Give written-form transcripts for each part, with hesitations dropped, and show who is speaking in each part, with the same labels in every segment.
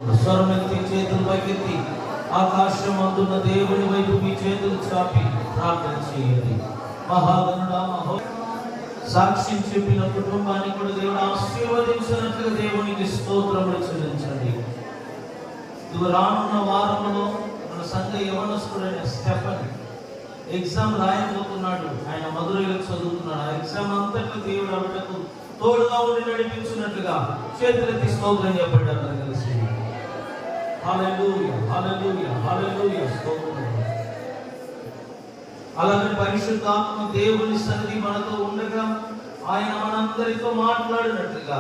Speaker 1: స్వరమెత్తి చేతులు పైకెత్తి ఆకాశం అందున్న దేవుని వైపు మీ చేతులు చాపి ప్రార్థన చేయండి. మహాగణుడా, సాక్ష్యం చెప్పిన కుటుంబాన్ని కూడా దేవుడు ఆశీర్వదించినట్లుగా దేవునికి స్తోత్రములు చెల్లించండి. ఇదిగో రానున్న వారంలో మన సంఘ యవనస్తుడైన స్టెఫన్ ఎగ్జామ్ రాయబోతున్నాడు. ఆయన మధురైలో చదువుతున్నాడు. ఆ ఎగ్జామ్ అంతట్లో దేవుడు ఆవిడకు తోడుగా ఉండి నడిపించినట్లుగా చేతులెత్తి స్తోత్రం చెప్పండి అందరూ కలిసి. హల్లెలూయా, హల్లెలూయా, హల్లెలూయా, స్తోత్రం. అలాగే పరిశుద్ధాత్మ దేవుని సన్నిధి మనతో ఉండగా ఆయన మనందరితో మాట్లాడినట్లుగా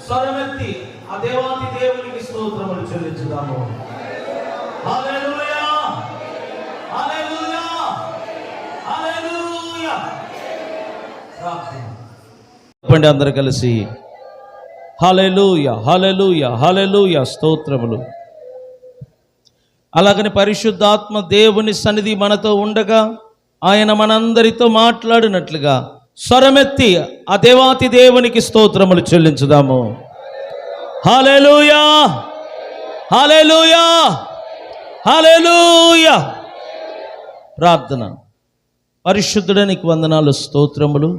Speaker 1: స్వరమెత్తి ఆ దేవాది దేవునికి స్తోత్రములు చెల్లించుదాము. హల్లెలూయా, హల్లెలూయా, హల్లెలూయా. చెప్పండి అందరూ కలిసి హల్లెలూయా, హల్లెలూయా, హల్లెలూయా, స్తోత్రములు. అలాగని పరిశుద్ధాత్మ దేవుని సన్నిధి మనతో ఉండగా ఆయన మనందరితో మాట్లాడినట్లుగా స్వరమెత్తి ఆ దేవాతి దేవునికి స్తోత్రములు చెల్లించుదాము. హల్లెలూయా, హల్లెలూయా, హల్లెలూయా. ప్రార్థన. పరిశుద్ధుడానికి వందనాలు, స్తోత్రములు.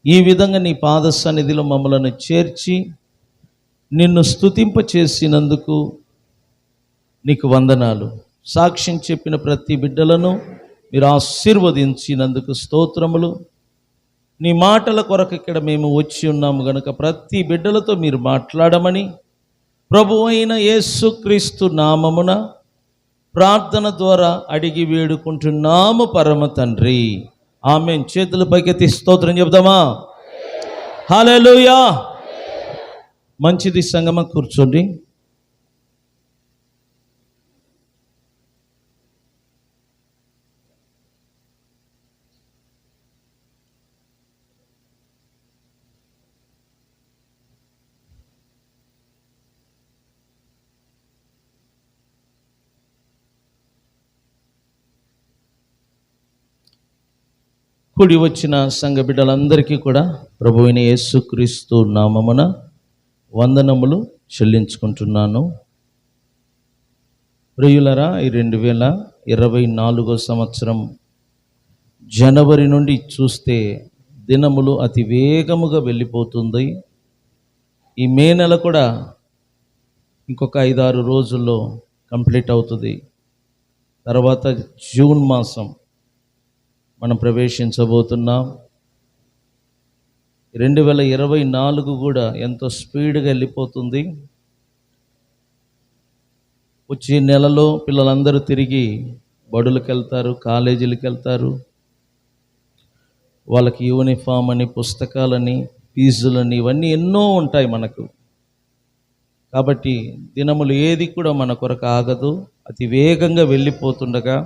Speaker 1: ఈ విధంగా నీ పాద సన్నిధిలో మమ్మలను చేర్చి నిన్ను స్తుతింప చేసినందుకు నీకు వందనాలు. సాక్ష్యం చెప్పిన ప్రతి బిడ్డలను మీరు ఆశీర్వదించినందుకు స్తోత్రములు. నీ మాటల కొరకు ఇక్కడ మేము వచ్చి ఉన్నాము గనుక ప్రతి బిడ్డలతో మీరు మాట్లాడమని ప్రభువైన యేసుక్రీస్తు నామమున ప్రార్థన ద్వారా అడిగి వేడుకుంటున్నాము పరమ తండ్రి, ఆమేన్. చేతుల పైకెత్తి స్తోత్రం చెప్దామా? హల్లెలూయా. మంచిది సంగమా, కూర్చోండి. కూడి వచ్చిన సంఘ బిడ్డలందరికీ కూడా ప్రభువైన యేసుక్రీస్తు నామమున వందనములు చెల్లించుకుంటున్నాను. ప్రియులరా, ఈ 2024 సంవత్సరం జనవరి నుండి చూస్తే దినములు అతి వేగముగా వెళ్ళిపోతుంది. ఈ మే నెల కూడా ఇంకొక 5-6 రోజుల్లో కంప్లీట్ అవుతుంది. తర్వాత జూన్ మాసం మనం ప్రవేశించబోతున్నాం. 2024 కూడా ఎంతో స్పీడ్గా వెళ్ళిపోతుంది. వచ్చే నెలలో పిల్లలందరూ తిరిగి బడులకు వెళ్తారు, కాలేజీలకు వెళ్తారు. వాళ్ళకి యూనిఫామ్ అని, పుస్తకాలని, ఫీజులని, ఇవన్నీ ఎన్నో ఉంటాయి మనకు. కాబట్టి దినములు ఏది కూడా మన కొరకు ఆగదు. అతి వేగంగా వెళ్ళిపోతుండగా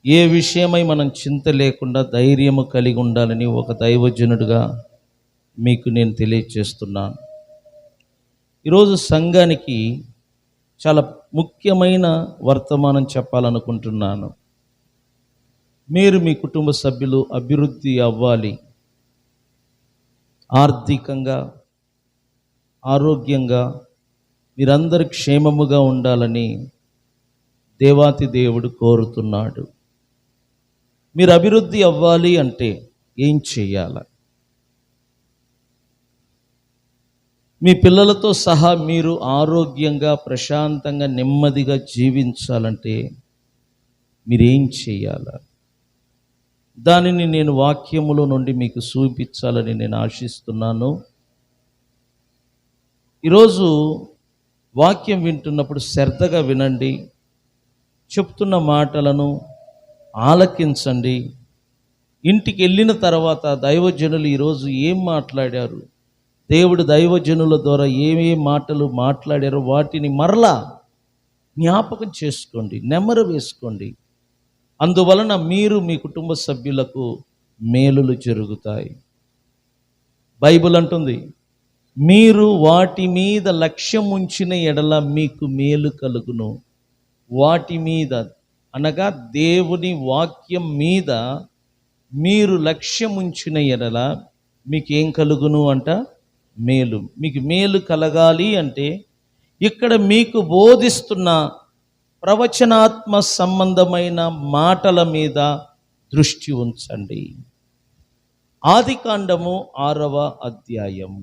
Speaker 1: ఏ విషయమై మనం చింత లేకుండా ధైర్యము కలిగి ఉండాలని ఒక దైవజనుడిగా మీకు నేను తెలియజేస్తున్నాను. ఈరోజు సంఘానికి చాలా ముఖ్యమైన వర్తమానం చెప్పాలనుకుంటున్నాను. మీరు మీ కుటుంబ సభ్యులు అభివృద్ధి అవ్వాలి, ఆర్థికంగా, ఆరోగ్యంగా మీరందరూ క్షేమముగా ఉండాలని దేవాతి దేవుడు కోరుతున్నాడు. మీరు అభివృద్ధి అవ్వాలి అంటే ఏం చేయాలి? మీ పిల్లలతో సహా మీరు ఆరోగ్యంగా, ప్రశాంతంగా, నెమ్మదిగా జీవించాలంటే మీరేం చేయాలి? దానిని నేను వాక్యములో నుండి మీకు చూపించాలని నేను ఆశిస్తున్నాను. ఈరోజు వాక్యం వింటున్నప్పుడు శ్రద్ధగా వినండి. చెప్తున్న మాటలను ఆలకించండి. ఇంటికి వెళ్ళిన తర్వాత దైవజనులు ఈరోజు ఏం మాట్లాడారు, దేవుడు దైవజనుల ద్వారా ఏమేం మాటలు మాట్లాడారో వాటిని మరలా జ్ఞాపకం చేసుకోండి, నెమరు వేసుకోండి. అందువలన మీరు మీ కుటుంబ సభ్యులకు మేలులు జరుగుతాయి. బైబిల్ అంటుంది, మీరు వాటి మీద లక్ష్యం ఉంచిన ఎడల మీకు మేలు కలుగును. వాటి మీద అనగా దేవుని వాక్యం మీద మీరు లక్ష్యం ఉంచిన ఎడల మీకు ఏం కలుగును అంట? మేలు. మీకు మేలు కలగాలి అంటే ఇక్కడ మీకు బోధిస్తున్న ప్రవచనాత్మ సంబంధమైన మాటల మీద దృష్టి ఉంచండి. ఆదికాండము 6వ అధ్యాయం.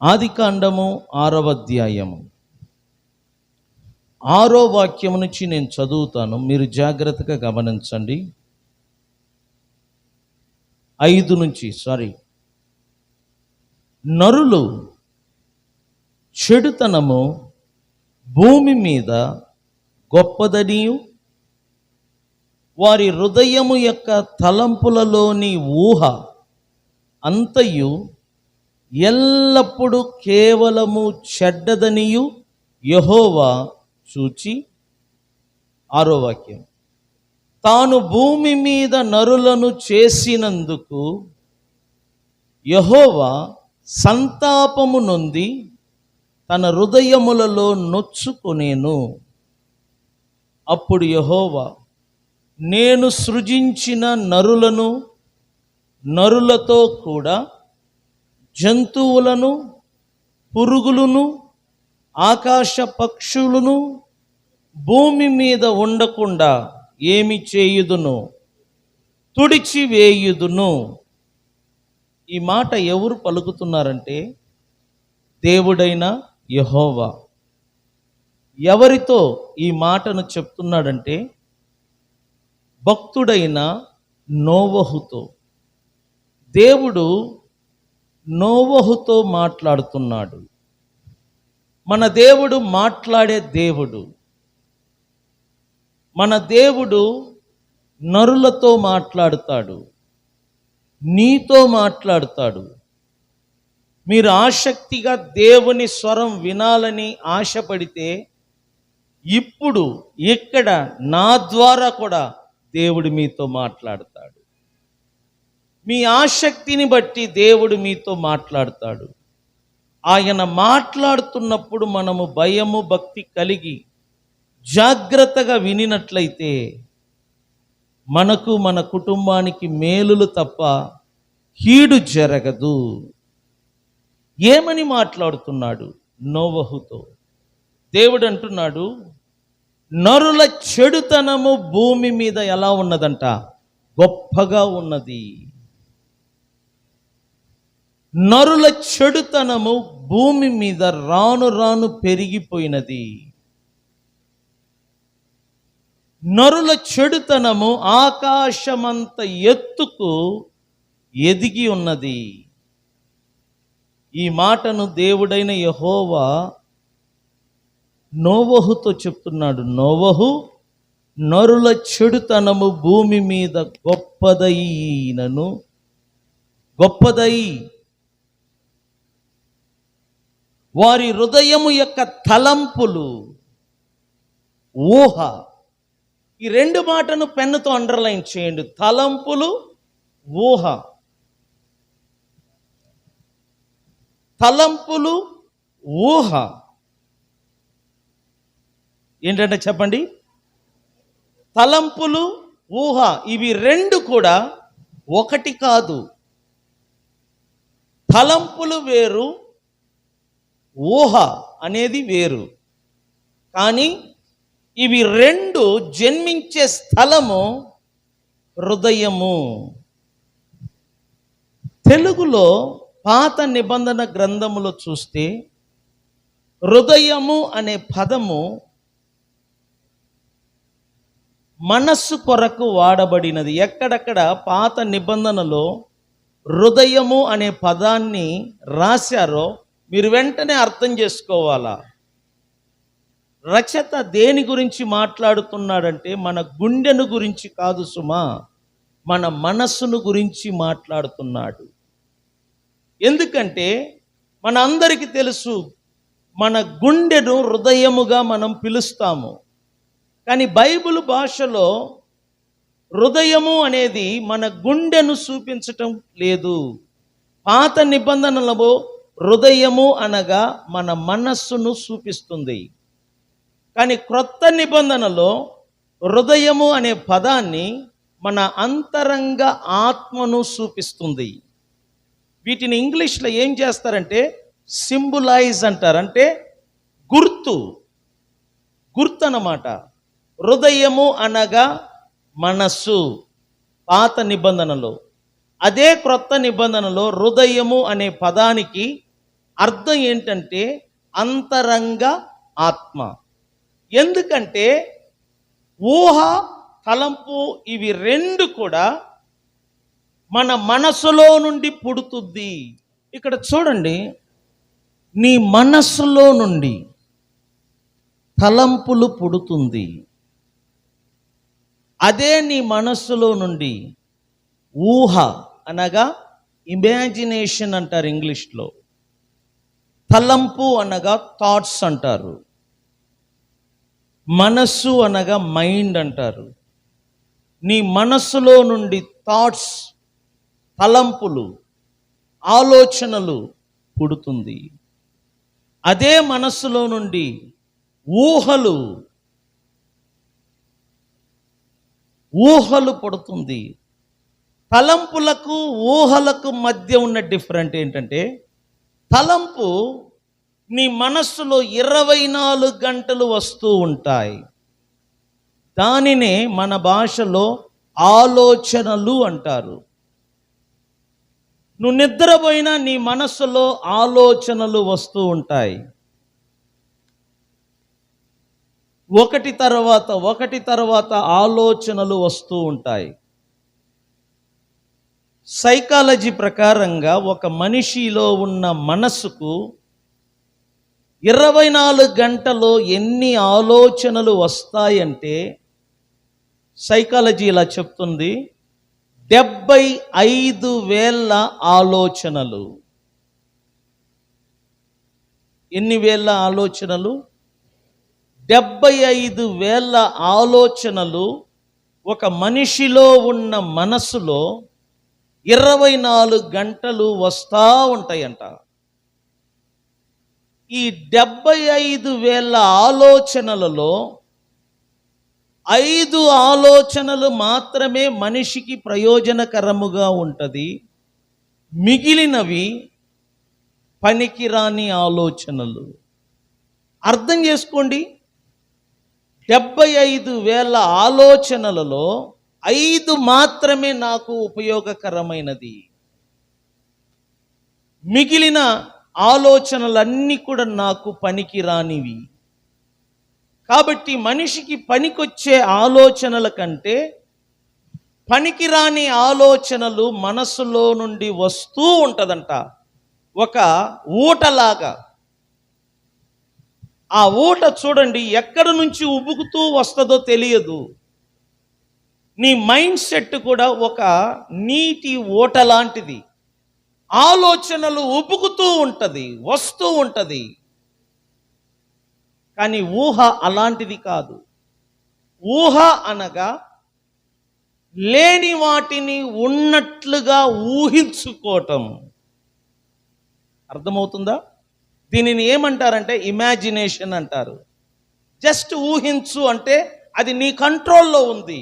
Speaker 1: ఆదికాండము 6వ అధ్యాయము 6వ వాక్యం నుంచి నేను చదువుతాను, మీరు జాగ్రత్తగా గమనించండి. 5 నుంచి నరులు చెడుతనము భూమి మీద గొప్పదనియు, వారి హృదయము యొక్క తలంపులలోని ఊహ అంతయు ఎల్లప్పుడూ కేవలము చెడ్డదనియు యెహోవా చూచి, 6వ వాక్యం, తాను భూమి మీద నరులను చేసినందుకు యెహోవా సంతాపము నొంది తన హృదయములలో నొచ్చుకొనేను. అప్పుడు యెహోవా, నేను సృజించిన నరులను, నరులతో కూడా జంతువులను, పురుగులను, ఆకాశ పక్షులను భూమి మీద ఉండకుండా ఏమి చేయుదును? తుడిచివేయుదును. ఈ మాట ఎవరు పలుకుతున్నారంటే దేవుడైన యెహోవా. ఎవరితో ఈ మాటను చెప్తున్నాడంటే భక్తుడైన నోవహుతో. దేవుడు నోవహుతో మాట్లాడుతున్నాడు. మన దేవుడు మాట్లాడే దేవుడు. మన దేవుడు నరులతో మాట్లాడుతాడు, నీతో మాట్లాడుతాడు. మీరు ఆసక్తిగా దేవుని స్వరం వినాలని ఆశపడితే ఇప్పుడు ఇక్కడ నా ద్వారా కూడా దేవుడు మీతో మాట్లాడతాడు. మీ ఆసక్తిని బట్టి దేవుడు మీతో మాట్లాడతాడు. ఆయన మాట్లాడుతున్నప్పుడు మనము భయము భక్తి కలిగి జాగ్రత్తగా వినినట్లయితే మనకు మన కుటుంబానికి మేలులు తప్ప కీడు జరగదు. ఏమని మాట్లాడుతున్నాడు నోవహుతో? దేవుడు అంటున్నాడు, నరుల చెడుతనము భూమి మీద ఎలా ఉన్నదంట? గొప్పగా ఉన్నది. నరుల చెడుతనము భూమి మీద రాను రాను పెరిగిపోయినది. నరుల చెడుతనము ఆకాశమంత ఎత్తుకు ఎదిగి ఉన్నది. ఈ మాటను దేవుడైన యెహోవా నోవహుతో చెప్తున్నాడు. నోవహు, నరుల చెడుతనము భూమి మీద గొప్పదై వారి హృదయము యొక్క తలంపులు, ఊహ. ఈ 2 మాటను పెన్నుతో అండర్లైన్ చేయండి. తలంపులు, ఊహ. తలంపులు, ఊహ ఏంటంటే చెప్పండి. తలంపులు, ఊహ, ఇవి 2 కూడా ఒకటి కాదు. తలంపులు వేరు, ఊహ అనేది వేరు. కానీ ఇవి 2 జన్మించే స్థలము హృదయము. తెలుగులో పాత నిబంధన గ్రంథములో చూస్తే హృదయము అనే పదము మనస్సు కొరకు వాడబడినది. ఎక్కడెక్కడ పాత నిబంధనలో హృదయము అనే పదాన్ని రాశారో మీరు వెంటనే అర్థం చేసుకోవాలా. రచయిత దేని గురించి మాట్లాడుతున్నాడంటే మన గుండెను గురించి కాదు సుమా, మన మనస్సును గురించి మాట్లాడుతున్నాడు. ఎందుకంటే మన అందరికీ తెలుసు, మన గుండెను హృదయముగా మనం పిలుస్తాము. కానీ బైబిల్ భాషలో హృదయము అనేది మన గుండెను చూపించటం లేదు. పాత నిబంధనలలో హృదయము అనగా మన మనస్సును చూపిస్తుంది. కానీ క్రొత్త నిబంధనలో హృదయము అనే పదాన్ని
Speaker 2: మన అంతరంగ ఆత్మను చూపిస్తుంది. వీటిని ఇంగ్లీష్లో ఏం చేస్తారంటే సింబులైజ్ అంటారు, అంటే గుర్తు అన్నమాట. హృదయము అనగా మనస్సు పాత నిబంధనలో, అదే క్రొత్త నిబంధనలో హృదయము అనే పదానికి అర్థం ఏంటంటే అంతరంగ ఆత్మ. ఎందుకంటే ఊహ, తలంపు ఇవి రెండు కూడా మన మనసులో నుండి పుడుతుంది. ఇక్కడ చూడండి, నీ మనస్సులో నుండి తలంపులు పుడుతుంది. అదే నీ మనస్సులో నుండి ఊహ అనగా ఇమాజినేషన్ అంటారు ఇంగ్లీష్లో, తలంపు అనగా థాట్స్ అంటారు, మనస్సు అనగా మైండ్ అంటారు. నీ మనస్సులో నుండి థాట్స్, తలంపులు, ఆలోచనలు పుడుతుంది. అదే మనస్సులో నుండి ఊహలు పుడుతుంది. తలంపులకు ఊహలకు మధ్య ఉన్న డిఫరెంట్ ఏంటంటే, తలంపు నీ మనస్సులో 24 గంటలు వస్తూ ఉంటాయి. దానినే మన భాషలో ఆలోచనలు అంటారు. నువ్వు నిద్రపోయినా నీ మనస్సులో ఆలోచనలు వస్తూ ఉంటాయి. ఒకటి తర్వాత ఆలోచనలు వస్తూ ఉంటాయి. సైకాలజీ ప్రకారంగా ఒక మనిషిలో ఉన్న మనస్సుకు 24 గంటలో ఎన్ని ఆలోచనలు వస్తాయంటే, సైకాలజీ ఇలా చెప్తుంది, 75,000 ఆలోచనలు. ఎన్ని వేల ఆలోచనలు? 75,000 ఆలోచనలు ఒక మనిషిలో ఉన్న మనసులో 24 గంటలు వస్తూ ఉంటాయంట. ఈ 75,000 ఆలోచనలలో 5 ఆలోచనలు మాత్రమే మనిషికి ప్రయోజనకరముగా ఉంటుంది. మిగిలినవి పనికిరాని ఆలోచనలు. అర్థం చేసుకోండి, 75,000 ఆలోచనలలో 5 మాత్రమే నాకు ఉపయోగకరమైనది. మిగిలిన ఆలోచనలన్నీ కూడా నాకు పనికిరానివి. కాబట్టి మనిషికి పనికొచ్చే ఆలోచనల కంటే పనికిరాని ఆలోచనలు మనసులో నుండి వస్తూ ఉంటుందంట, ఒక ఊటలాగా. ఆ ఊట చూడండి, ఎక్కడి నుంచి ఉబుకుతూ వస్తుందో తెలియదు. నీ మైండ్ సెట్ కూడా ఒక నీటి ఊట లాంటిది. ఆలోచనలు ఉబుకుతూ ఉంటుంది, వస్తూ ఉంటుంది. కానీ ఊహ అలాంటిది కాదు. ఊహ అనగా లేని వాటిని ఉన్నట్లుగా ఊహించుకోవటం. అర్థమవుతుందా? దీనిని ఏమంటారంటే ఇమాజినేషన్ అంటారు. జస్ట్ ఊహించు అంటే అది నీ కంట్రోల్లో ఉంది.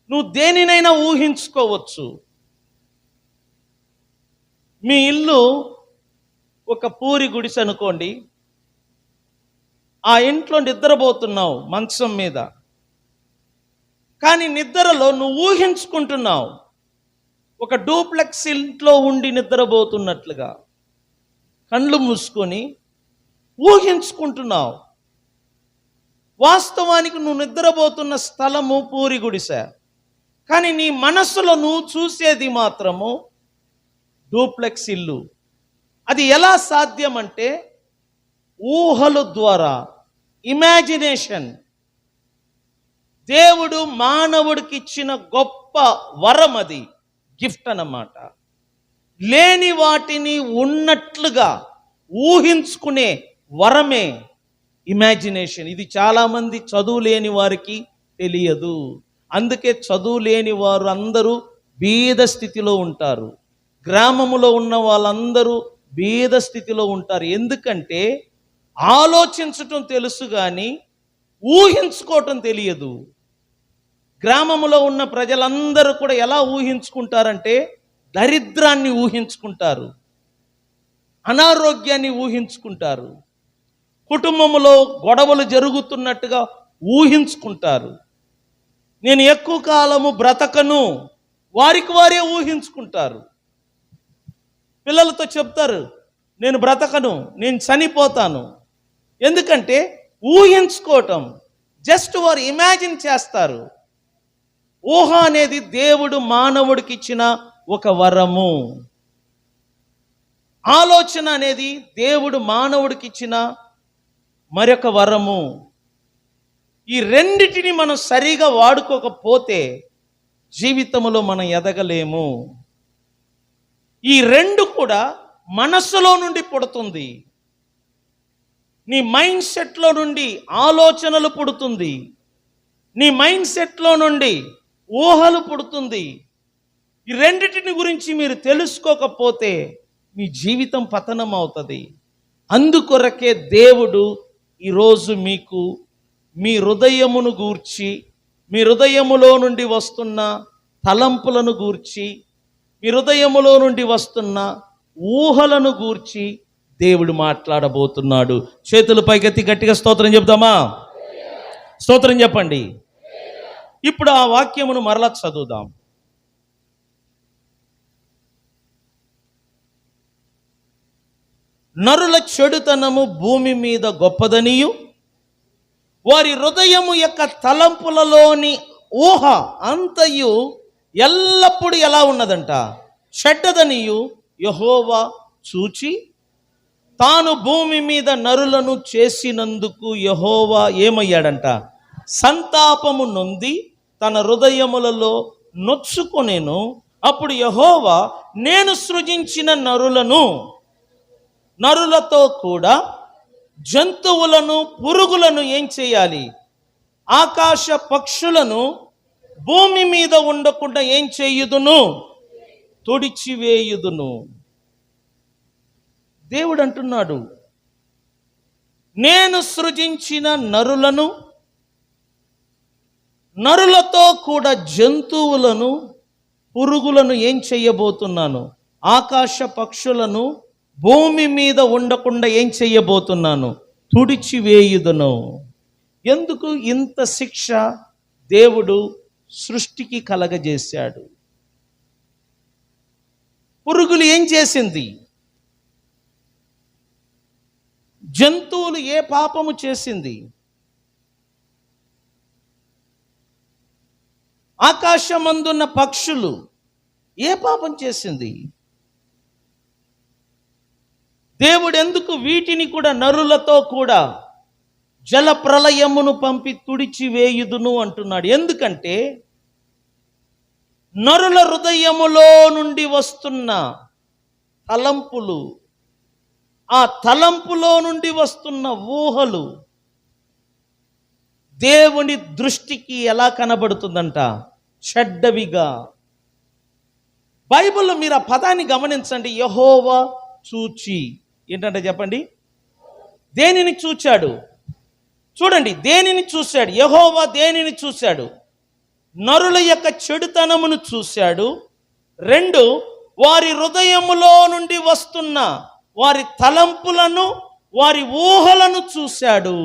Speaker 2: నువ్వు దేనినైనా ఊహించుకోవచ్చు. మీ ఇల్లు ఒక పూరి గుడిసె అనుకోండి. ఆ ఇంట్లో నిద్రపోతున్నావు మంచం మీద, కానీ నిద్రలో నువ్వు ఊహించుకుంటున్నావు ఒక డూప్లెక్స్ ఇంట్లో ఉండి నిద్రపోతున్నట్లుగా. కళ్ళు మూసుకొని ఊహించుకుంటున్నావు. వాస్తవానికి నువ్వు నిద్రపోతున్న స్థలము పూరి గుడిసె, కానీ నీ మనస్సులో నువ్వు చూసేది మాత్రము డూప్లెక్స్ ఇల్లు. అది ఎలా సాధ్యం అంటే ఊహల ద్వారా, ఇమాజినేషన్. దేవుడు మానవుడికి ఇచ్చిన గొప్ప వరం, అది గిఫ్ట్ అన్నమాట. లేని వాటిని ఉన్నట్లుగా ఊహించుకునే వరమే ఇమాజినేషన్. ఇది చాలామంది చదువు లేని వారికి తెలియదు. అందుకే చదువు లేని వారు అందరూ బీద స్థితిలో ఉంటారు. గ్రామములో ఉన్న వాళ్ళందరూ బీద స్థితిలో ఉంటారు. ఎందుకంటే ఆలోచించటం తెలుసు కానీ ఊహించుకోవటం తెలియదు. గ్రామంలో ఉన్న ప్రజలందరూ కూడా ఎలా ఊహించుకుంటారంటే దరిద్రాన్ని ఊహించుకుంటారు, అనారోగ్యాన్ని ఊహించుకుంటారు, కుటుంబంలో గొడవలు జరుగుతున్నట్టుగా ఊహించుకుంటారు. నేను ఎక్కువ కాలము బ్రతకను, వారికి వారే ఊహించుకుంటారు. పిల్లలతో చెప్తారు, నేను బ్రతకను, నేను చనిపోతాను. ఎందుకంటే ఊహించుకోవటం, జస్ట్ వారు ఇమాజిన్ చేస్తారు. ఊహ అనేది దేవుడు మానవుడికి ఇచ్చిన ఒక వరము. ఆలోచన అనేది దేవుడు మానవుడికి ఇచ్చిన మరొక వరము. ఈ రెండిటిని మనం సరిగా వాడుకోకపోతే జీవితంలో మనం ఎదగలేము. ఈ రెండు కూడా మనస్సులో నుండి పుడుతుంది. నీ మైండ్ సెట్లో నుండి ఆలోచనలు పుడుతుంది, నీ మైండ్ సెట్లో నుండి ఊహలు పుడుతుంది. ఈ రెండిటిని గురించి మీరు తెలుసుకోకపోతే మీ జీవితం పతనం అవుతుంది. అందుకొరకే దేవుడు ఈరోజు మీకు మీ హృదయమును గూర్చి, మీ హృదయములో నుండి వస్తున్న తలంపులను గూర్చి, మీ హృదయములో నుండి వస్తున్న ఊహలను గూర్చి దేవుడు మాట్లాడబోతున్నాడు. చేతులు పైకెత్తి గట్టిగా స్తోత్రం చెప్దామా? స్తోత్రం చెప్పండి. ఇప్పుడు ఆ వాక్యమును మరలా చదువుదాం. నరుల చెడుతనము భూమి మీద గొప్పదనియు, వారి హృదయము యొక్క తలంపులలోని ఊహ అంతయు ఎల్లప్పుడూ ఎలా ఉన్నదంట? చెడ్డదనియు యెహోవా చూచి, తాను భూమి మీద నరులను చేసినందుకు యెహోవా ఏమయ్యాడంట? సంతాపము నొంది తన హృదయములలో నొచ్చుకొనెను. అప్పుడు యెహోవా, నేను సృజించిన నరులతో కూడా జంతువులను, పురుగులను ఏం చేయాలి? ఆకాశ పక్షులను భూమి మీద ఉండకుండా ఏం చేయుదును? తుడిచివేయుదును. దేవుడు అంటున్నాడు, నేను సృజించిన నరులతో కూడా జంతువులను, పురుగులను ఏం చెయ్యబోతున్నాను? ఆకాశ పక్షులను భూమి మీద ఉండకుండా ఏం చెయ్యబోతున్నాను? తుడిచివేయుదును. ఎందుకు ఇంత శిక్ష దేవుడు సృష్టికి కలగజేశాడు? పురుగులు ఏం చేసింది? జంతువులు ఏ పాపము చేసింది? ఆకాశమందున్న పక్షులు ఏ పాపం చేసింది? దేవుడు ఎందుకు వీటిని కూడా నరులతో కూడా జల ప్రళయమును పంపి తుడిచివేయుదును అంటున్నాడు? ఎందుకంటే నరుల హృదయములో నుండి వస్తున్న తలంపులు, ఆ తలంపులో నుండి వస్తున్న ఊహలు దేవుని దృష్టికి ఎలా కనబడుతుందంట? చెడ్డవిగా. బైబిల్లో మీరు ఆ పదాన్ని గమనించండి. యెహోవా చూచి ఏంటంటే చెప్పండి, దేనిని చూచాడు? చూడండి, దేనిని చూశాడు? యెహోవా దేనిని చూశాడు? నరుల యొక్క చెడుతనమును చూశాడు. 2, వారి హృదయములో నుండి వస్తున్న వారి తలంపులను, వారి ఊహలను చూశాడు.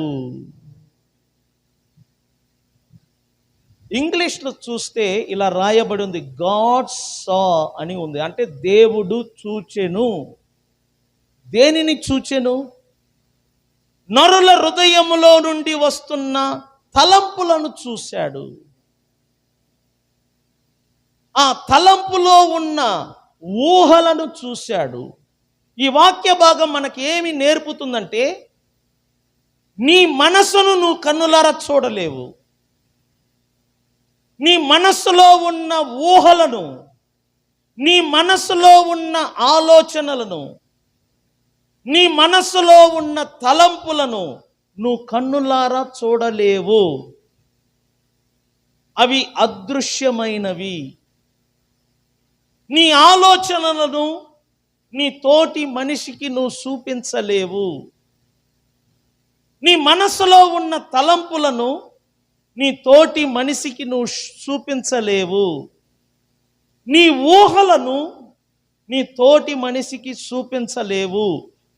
Speaker 2: ఇంగ్లీష్లో చూస్తే ఇలా రాయబడి ఉంది, గాడ్ సా అని ఉంది. అంటే దేవుడు చూచెను. దేనిని చూచెను? నరుల హృదయములో నుండి వస్తున్న తలంపులను చూశాడు. ఆ తలంపులో ఉన్న ఊహలను చూశాడు. ఈ వాక్య భాగం మనకి ఏమి నేర్పుతుందంటే, నీ మనసును నువ్వు కన్నులారా చూడలేవు. నీ మనస్సులో ఉన్న ఊహలను, నీ మనస్సులో ఉన్న ఆలోచనలను, నీ మనస్సులో ఉన్న తలంపులను నువ్వు కన్నులారా చూడలేవు. అవి అదృశ్యమైనవి. నీ ఆలోచనలను నీ తోటి మనిషికి నువ్వు చూపించలేవు. నీ మనసులో ఉన్న తలంపులను నీ తోటి మనిషికి నువ్వు చూపించలేవు. నీ ఊహలను నీ తోటి మనిషికి చూపించలేవు.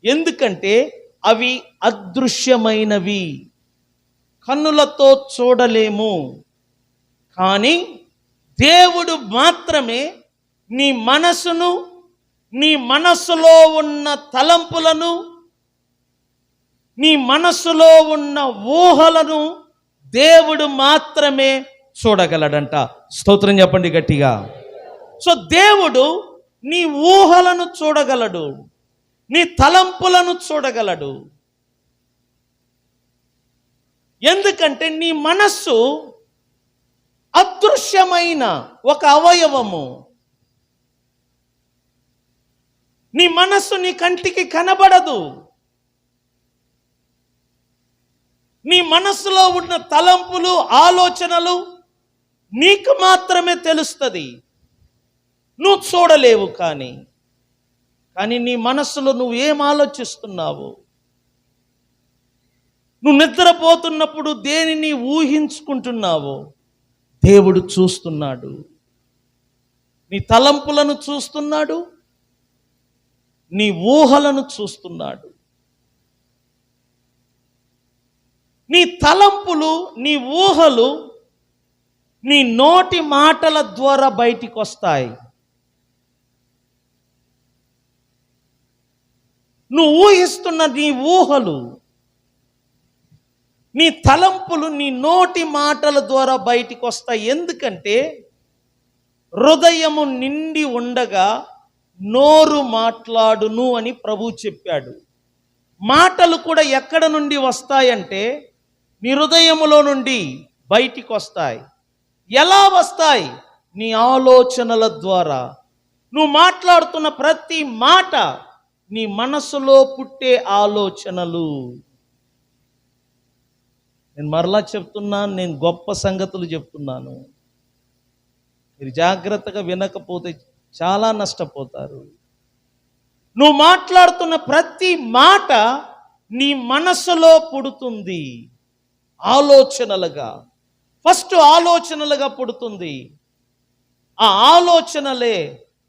Speaker 2: ఎందుకంటే అవి అదృశ్యమైనవి, కన్నులతో చూడలేము. కానీ దేవుడు మాత్రమే నీ మనసును, నీ మనసులో ఉన్న తలంపులను, నీ మనసులో ఉన్న ఊహలను దేవుడు మాత్రమే చూడగలడంట. స్తోత్రం చెప్పండి గట్టిగా. సో దేవుడు నీ ఊహలను చూడగలడు, నీ తలంపులను చూడగలడు. ఎందుకంటే నీ మనస్సు అదృశ్యమైన ఒక అవయవము. నీ మనస్సు నీ కంటికి కనబడదు. నీ మనస్సులో ఉన్న తలంపులు, ఆలోచనలు నీకు మాత్రమే తెలుస్తుంది, నువ్వు చూడలేవు. కానీ నీ మనస్సులో నువ్వు ఏం ఆలోచిస్తున్నావు? నువ్వు నిద్రపోతున్నప్పుడు దేనిని ఊహించుకుంటున్నావో దేవుడు చూస్తున్నాడు. నీ తలంపులను చూస్తున్నాడు, నీ ఊహలను చూస్తున్నాడు. నీ తలంపులు, నీ ఊహలు నీ నోటి మాటల ద్వారా బయటికి వస్తాయి. నువ్వు ఊహిస్తున్న నీ ఊహలు, నీ తలంపులు నీ నోటి మాటల ద్వారా బయటికి వస్తాయి. ఎందుకంటే హృదయము నిండి ఉండగా నోరు మాట్లాడును అని ప్రభువు చెప్పాడు. మాటలు కూడా ఎక్కడ నుండి వస్తాయంటే నీ హృదయములో నుండి బయటికి వస్తాయి. ఎలా వస్తాయి? నీ ఆలోచనల ద్వారా. నువ్వు మాట్లాడుతున్న ప్రతి మాట నీ మనసులో పుట్టే ఆలోచనలు. నేను మరలా చెప్తున్నాను, నేను గొప్ప సంగతులు చెప్తున్నాను. మీరు జాగ్రత్తగా వినకపోతే చాలా నష్టపోతారు. నువ్వు మాట్లాడుతున్న ప్రతి మాట నీ మనసులో పుడుతుంది ఆలోచనలుగా. ఫస్ట్ ఆలోచనలుగా పుడుతుంది. ఆ ఆలోచనలే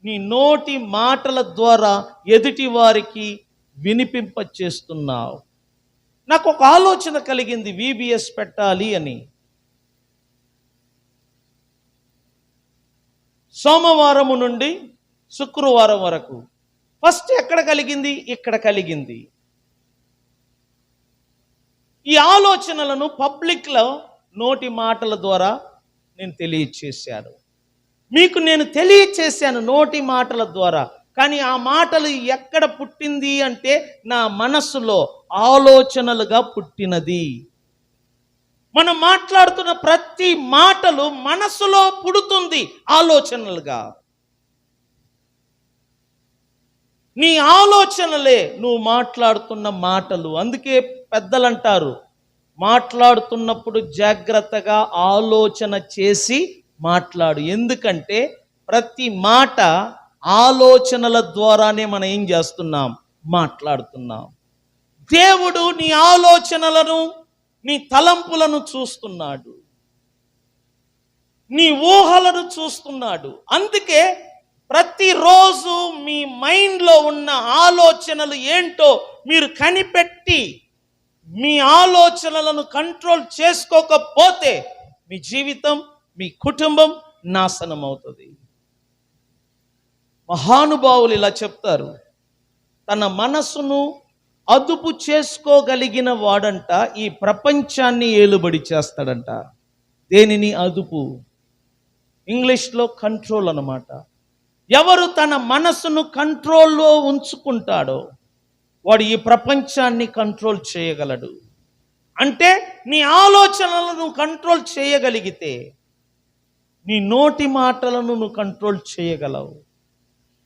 Speaker 2: నీ నోటి మాటల ద్వారా ఎదుటి వారికి వినిపింపచేస్తున్నావు. నాకు ఒక ఆలోచన కలిగింది, VBS పెట్టాలి అని. సోమవారం నుండి శుక్రవారం వరకు. ఫస్ట్ ఎక్కడ కలిగింది? ఇక్కడ కలిగింది. ఈ ఆలోచనలను పబ్లిక్లో నోటి మాటల ద్వారా నేను తెలియచేశాను. మీకు నేను తెలియచేశాను నోటి మాటల ద్వారా. కానీ ఆ మాటలు ఎక్కడ పుట్టింది అంటే నా మనస్సులో ఆలోచనలుగా పుట్టినది. మనం మాట్లాడుతున్న ప్రతి మాటలు మనస్సులో పుడుతుంది ఆలోచనలుగా. నీ ఆలోచనలే నువ్వు మాట్లాడుతున్న మాటలు. అందుకే పెద్దలు అంటారు, మాట్లాడుతున్నప్పుడు జాగ్రత్తగా ఆలోచన చేసి మాట్లాడు. ఎందుకంటే ప్రతి మాట ఆలోచనల ద్వారానే మనం ఏం చేస్తున్నాం? మాట్లాడుతున్నాం. దేవుడు నీ ఆలోచనలను, నీ తలంపులను చూస్తున్నాడు, నీ ఊహలను చూస్తున్నాడు. అందుకే ప్రతిరోజు మీ మైండ్లో ఉన్న ఆలోచనలు ఏంటో మీరు కనిపెట్టి మీ ఆలోచనలను కంట్రోల్ చేసుకోకపోతే మీ జీవితం, మీ కుటుంబం నాశనం అవుతుంది. మహానుభావులు ఇలా చెప్తారు, తన మనసును అదుపు చేసుకోగలిగిన వాడంట ఈ ప్రపంచాన్ని ఏలుబడి చేస్తాడంట. దేనిని అదుపు? ఇంగ్లీష్లో కంట్రోల్ అన్నమాట. ఎవరు తన మనసును కంట్రోల్లో ఉంచుకుంటాడో వాడు ఈ ప్రపంచాన్ని కంట్రోల్ చేయగలడు. అంటే నీ ఆలోచనలను నువ్వు కంట్రోల్ చేయగలిగితే నీ నోటి మాటలను నువ్వు కంట్రోల్ చేయగలవు.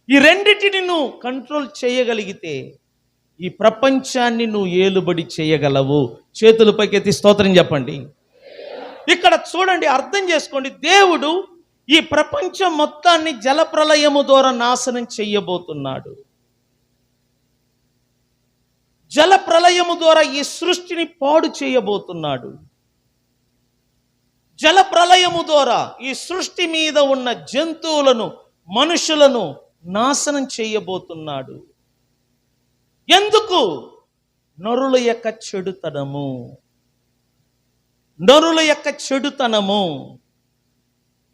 Speaker 2: ఈ రెండిటిని నువ్వు కంట్రోల్ చేయగలిగితే ఈ ప్రపంచాన్ని నువ్వు ఏలుబడి చేయగలవు. చేతుల పైకెత్తి స్తోత్రం చెప్పండి. ఇక్కడ చూడండి, అర్థం చేసుకోండి. దేవుడు ఈ ప్రపంచం మొత్తాన్ని జలప్రలయము ద్వారా నాశనం చెయ్యబోతున్నాడు. జలప్రలయము ద్వారా ఈ సృష్టిని పాడు చేయబోతున్నాడు. జల ప్రళయము ద్వారా ఈ సృష్టి మీద ఉన్న జంతువులను, మనుషులను నాశనం చేయబోతున్నాడు. ఎందుకు? నరుల యొక్క చెడుతనము. నరుల యొక్క చెడుతనము.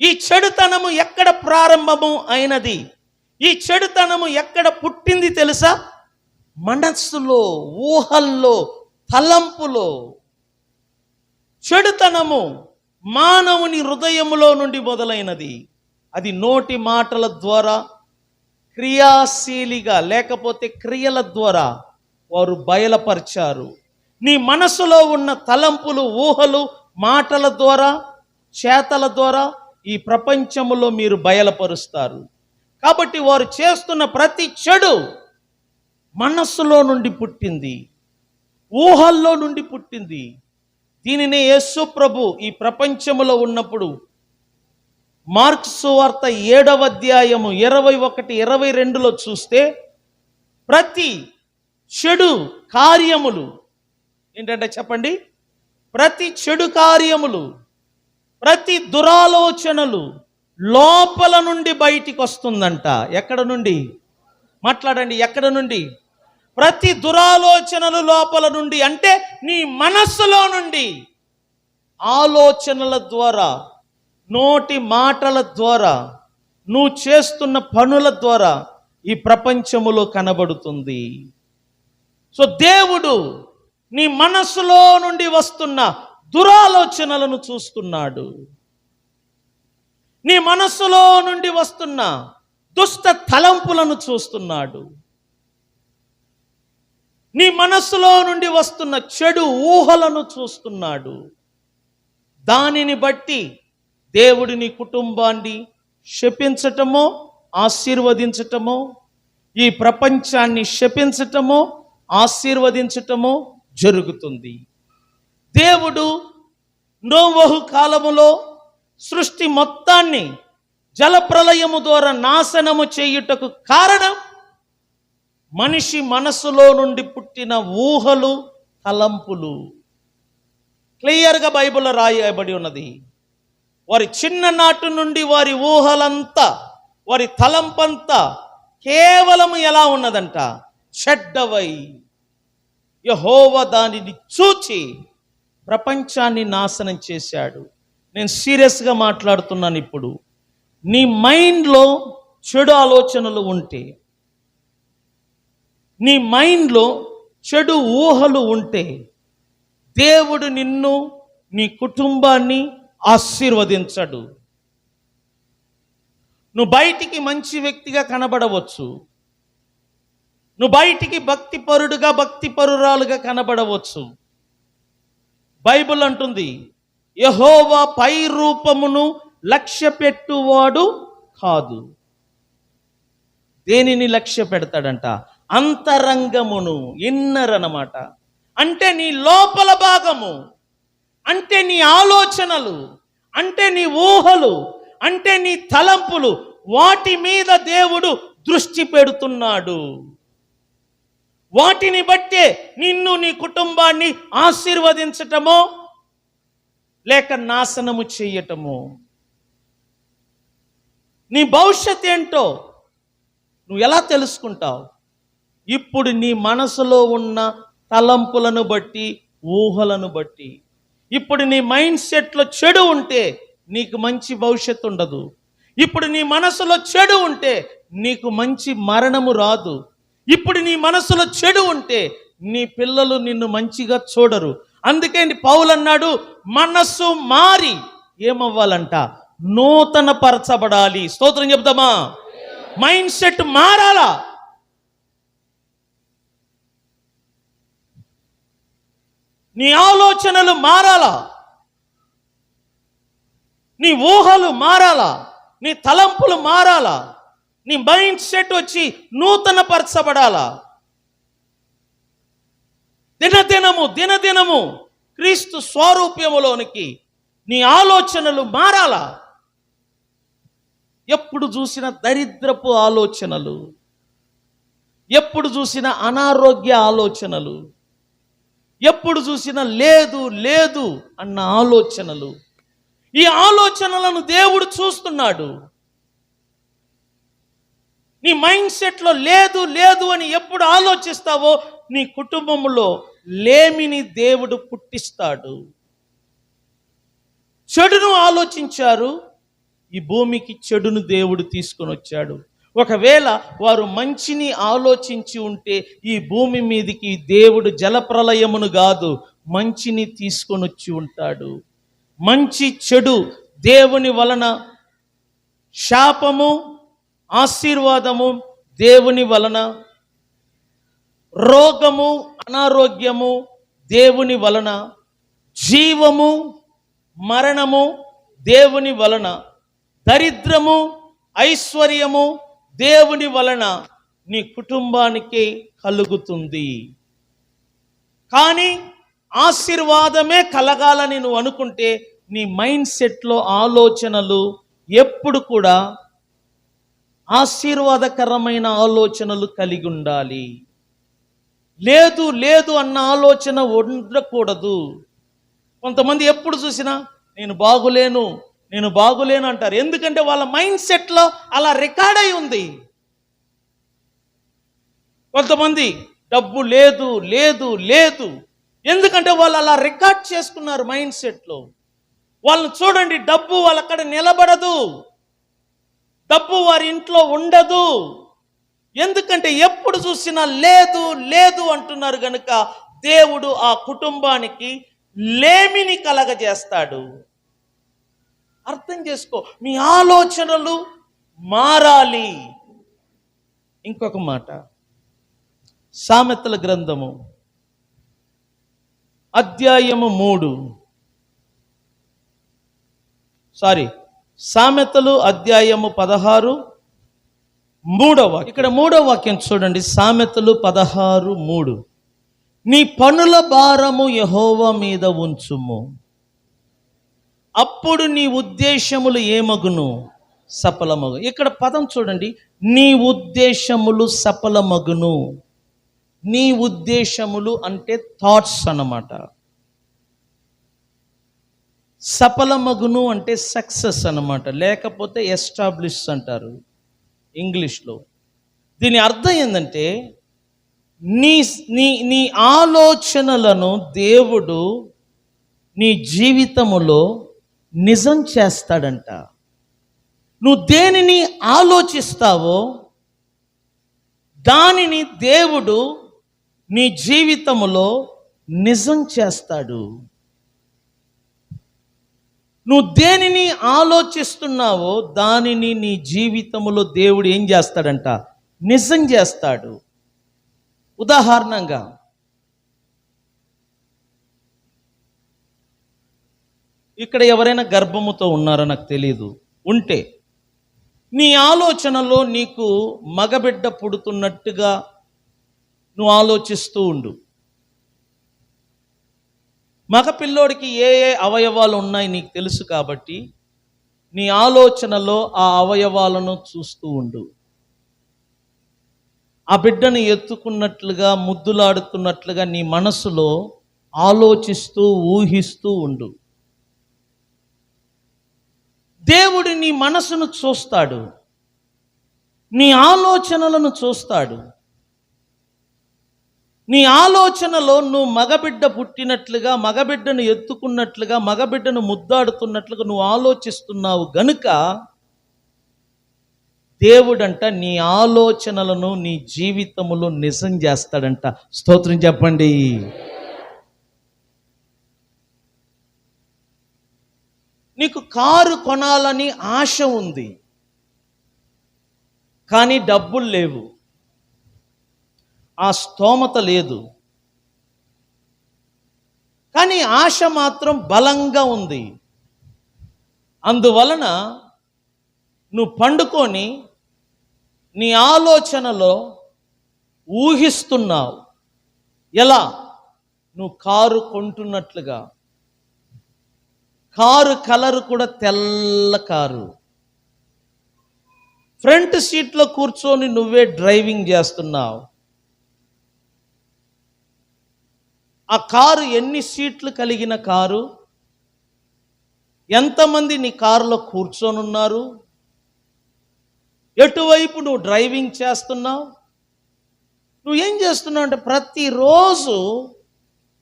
Speaker 2: ఈ చెడుతనము ఎక్కడ ప్రారంభము అయినది? ఈ చెడుతనము ఎక్కడ పుట్టింది తెలుసా? మనస్సులో, ఊహల్లో, తలంపులో. చెడుతనము మానవుని హృదయములో నుండి మొదలైనది. అది నోటి మాటల ద్వారా, క్రియాశీలిగా లేకపోతే క్రియల ద్వారా వారు బయలుపరిచారు. నీ మనసులో ఉన్న తలంపులు, ఊహలు, మాటల ద్వారా, చేతల ద్వారా ఈ ప్రపంచములో మీరు బయలుపరుస్తారు. కాబట్టి వారు చేస్తున్న ప్రతి చెడు మనస్సులో నుండి పుట్టింది, ఊహల్లో నుండి పుట్టింది. దీనినే యేసు ప్రభు ఈ ప్రపంచములో ఉన్నప్పుడు మార్కు సువార్త 7వ అధ్యాయము 21, 22లో చూస్తే ప్రతి చెడు కార్యములు ఏంటంటే చెప్పండి, ప్రతి చెడు కార్యములు, ప్రతి దురాలోచనలు లోపల నుండి బయటికి వస్తుందంట. ఎక్కడ నుండి? మాట్లాడండి, ఎక్కడ నుండి? ప్రతి దురాలోచనలు లోపల నుండి, అంటే నీ మనస్సులో నుండి. ఆలోచనల ద్వారా, నోటి మాటల ద్వారా, నువ్వు చేస్తున్న పనుల ద్వారా ఈ ప్రపంచములో కనబడుతుంది. సో దేవుడు నీ మనస్సులో నుండి వస్తున్న దురాలోచనలను చూస్తున్నాడు. నీ మనస్సులో నుండి వస్తున్న దుష్ట తలంపులను చూస్తున్నాడు. నీ మనస్సులో నుండి వస్తున్న చెడు ఊహలను చూస్తున్నాడు. దానిని బట్టి దేవుడు నీ కుటుంబాన్ని శపించటమో ఆశీర్వదించటమో, ఈ ప్రపంచాన్ని శపించటమో ఆశీర్వదించటమో జరుగుతుంది. దేవుడు నోవహు కాలములో సృష్టి మొత్తాన్ని జలప్రళయము ద్వారా నాశనము చేయుటకు కారణం మనిషి మనసులో నుండి పుట్టిన ఊహలు, తలంపులు. క్లియర్గా బైబిల్లో రాయబడి ఉన్నది. వారి చిన్ననాటి నుండి వారి ఊహలంతా, వారి తలంపంతా కేవలం ఎలా ఉన్నదంట? చెడ్డవై. యెహోవా దానిని చూచి ప్రపంచాన్ని నాశనం చేశాడు. నేను సీరియస్గా మాట్లాడుతున్నాను. ఇప్పుడు నీ మైండ్లో చెడు ఆలోచనలు ఉంటే, నీ మైండ్లో చెడు ఊహలు ఉంటే, దేవుడు నిన్ను, నీ కుటుంబాన్ని ఆశీర్వదించడు. నువ్వు బయటికి మంచి వ్యక్తిగా కనబడవచ్చు, నువ్వు బయటికి భక్తిపరుడుగా, భక్తిపరురాలుగా కనబడవచ్చు. బైబిల్ అంటుంది, యెహోవా పై రూపమును లక్ష్య పెట్టువాడు కాదు. దేనిని లక్ష్య పెడతాడంట? అంతరంగమును, ఇన్నర్ అన్నమాట. అంటే నీ లోపల భాగము, అంటే నీ ఆలోచనలు, అంటే నీ ఊహలు, అంటే నీ తలంపులు, వాటి మీద దేవుడు దృష్టి పెడుతున్నాడు. వాటిని బట్టే నిన్ను, నీ కుటుంబాన్ని ఆశీర్వదించటమో లేక నాశనము చేయటము. నీ భవిష్యత్ ఏంటో నువ్వు ఎలా తెలుసుకుంటావు? ఇప్పుడు నీ మనసులో ఉన్న తలంపులను బట్టి, ఊహలను బట్టి. ఇప్పుడు నీ మైండ్ సెట్లో చెడు ఉంటే నీకు మంచి భవిష్యత్తు ఉండదు. ఇప్పుడు నీ మనసులో చెడు ఉంటే నీకు మంచి మరణము రాదు. ఇప్పుడు నీ మనసులో చెడు ఉంటే నీ పిల్లలు నిన్ను మంచిగా చూడరు. అందుకే పౌలు అన్నాడు, మనస్సు మారి ఏమవ్వాలంట? నూతన పరచబడాలి. స్తోత్రం చెప్తామా? మైండ్ సెట్ మారాలా? నీ ఆలోచనలు మారాలా, నీ ఊహలు మారాలా, నీ తలంపులు మారాలా, నీ మైండ్ సెట్ వచ్చి నూతన పరచబడాలా. దినదినము దినదినము క్రీస్తు స్వరూప్యములోనికి నీ ఆలోచనలు మారాలా. ఎప్పుడు చూసిన దరిద్రపు ఆలోచనలు, ఎప్పుడు చూసిన అనారోగ్య ఆలోచనలు, ఎప్పుడు చూసిన లేదు లేదు అన్న ఆలోచనలు, ఈ ఆలోచనలను దేవుడు చూస్తున్నాడు. నీ మైండ్ సెట్లో లేదు లేదు అని ఎప్పుడు ఆలోచిస్తావో నీ కుటుంబంలో లేమిని దేవుడు పుట్టిస్తాడు. చెడును ఆలోచించారు, ఈ భూమికి చెడును దేవుడు తీసుకొని వచ్చాడు. ఒకవేళ వారు మంచిని ఆలోచించి ఉంటే ఈ భూమి మీదికి దేవుడు జలప్రలయమును కాదు మంచిని తీసుకొని వచ్చి ఉంటాడు. మంచి చెడు దేవుని వలన, శాపము ఆశీర్వాదము దేవుని వలన, రోగము అనారోగ్యము దేవుని వలన, జీవము మరణము దేవుని వలన, దరిద్రము ఐశ్వర్యము దేవుని వలన నీ కుటుంబానికి కలుగుతుంది. కానీ ఆశీర్వాదమే కలగాలని నువ్వు అనుకుంటే నీ మైండ్ సెట్లో ఆలోచనలు ఎప్పుడు కూడా ఆశీర్వాదకరమైన ఆలోచనలు కలిగి ఉండాలి. లేదు లేదు అన్న ఆలోచన ఉండకూడదు. కొంతమంది ఎప్పుడు చూసినా నేను బాగులేను అంటారు. ఎందుకంటే వాళ్ళ మైండ్ సెట్లో అలా రికార్డ్ అయి ఉంది. కొంతమంది డబ్బు లేదు లేదు లేదు, ఎందుకంటే వాళ్ళు అలా రికార్డ్ చేసుకున్నారు మైండ్ సెట్లో. వాళ్ళని చూడండి, డబ్బు వాళ్ళక్కడ నిలబడదు, డబ్బు వారి ఇంట్లో ఉండదు. ఎందుకంటే ఎప్పుడు చూసినా లేదు లేదు అంటున్నారు గనుక దేవుడు ఆ కుటుంబానికి లేమిని కలగజేస్తాడు. అర్థం చేసుకో, మీ ఆలోచనలు మారాలి. ఇంకొక మాట, సామెతల గ్రంథము అధ్యాయము 3, సామెతలు అధ్యాయము 16 3వ వాక్యం. ఇక్కడ 3వ వాక్యం చూడండి. సామెతలు 16:3, నీ పనుల భారము యెహోవా మీద ఉంచుము, అప్పుడు నీ ఉద్దేశములు ఏమగును, సఫలమగు. ఇక్కడ పదం చూడండి, నీ ఉద్దేశములు సఫలమగును. నీ ఉద్దేశములు అంటే థాట్స్ అన్నమాట. సఫలమగును అంటే సక్సెస్ అన్నమాట, లేకపోతే ఎస్టాబ్లిష్ అంటారు ఇంగ్లీష్లో. దీని అర్థం ఏంటంటే నీ నీ నీ ఆలోచనలను దేవుడు నీ జీవితములో నిజం చేస్తాడంట. నువ్వు దేనిని ఆలోచిస్తావో దానిని దేవుడు నీ జీవితములో నిజం చేస్తాడు. నువ్వు దేనిని ఆలోచిస్తున్నావో దానిని నీ జీవితంలో దేవుడు ఏం చేస్తాడంట, నిజం చేస్తాడు. ఉదాహరణంగా ఇక్కడ ఎవరైనా గర్భముతో ఉన్నారో నాకు తెలియదు, ఉంటే నీ ఆలోచనలో నీకు మగబిడ్డ పుడుతున్నట్టుగా నువ్వు ఆలోచిస్తూ ఉండు. మగపిల్లోడికి ఏ ఏ అవయవాలు ఉన్నాయి నీకు తెలుసు కాబట్టి నీ ఆలోచనలో ఆ అవయవాలను చూస్తూ ఉండు. ఆ బిడ్డను ఎత్తుకున్నట్లుగా ముద్దులాడుతున్నట్లుగా నీ మనసులో ఆలోచిస్తూ ఊహిస్తూ ఉండు. దేవుడు నీ మనసును చూస్తాడు, నీ ఆలోచనలను చూస్తాడు. నీ ఆలోచనలో నువ్వు మగబిడ్డ పుట్టినట్లుగా, మగబిడ్డను ఎత్తుకున్నట్లుగా, మగబిడ్డను ముద్దాడుతున్నట్లుగా నువ్వు ఆలోచిస్తున్నావు గనుక దేవుడంట నీ ఆలోచనలను నీ జీవితములో నిజం చేస్తాడంట. స్తోత్రం చెప్పండి. నీకు కారు కొనాలని ఆశ ఉంది, కానీ డబ్బులు లేవు, ఆ స్తోమత లేదు, కానీ ఆశ మాత్రం బలంగా ఉంది. అందువలన నువ్వు పండుకొని నీ ఆలోచనలో ఊహిస్తున్నావు. ఎలా? నువ్వు కారు కొంటున్నట్లుగా. కారు కలరు కూడా తెల్ల కారు, ఫ్రంట్ సీట్లో కూర్చొని నువ్వే డ్రైవింగ్ చేస్తున్నావు. ఆ కారు ఎన్ని సీట్లు కలిగిన కారు, ఎంతమంది నీ కారులో కూర్చొని ఉన్నారు? ఎటువైపు నువ్వు డ్రైవింగ్ చేస్తున్నావు? నువ్వేం చేస్తున్నావు అంటే ప్రతిరోజు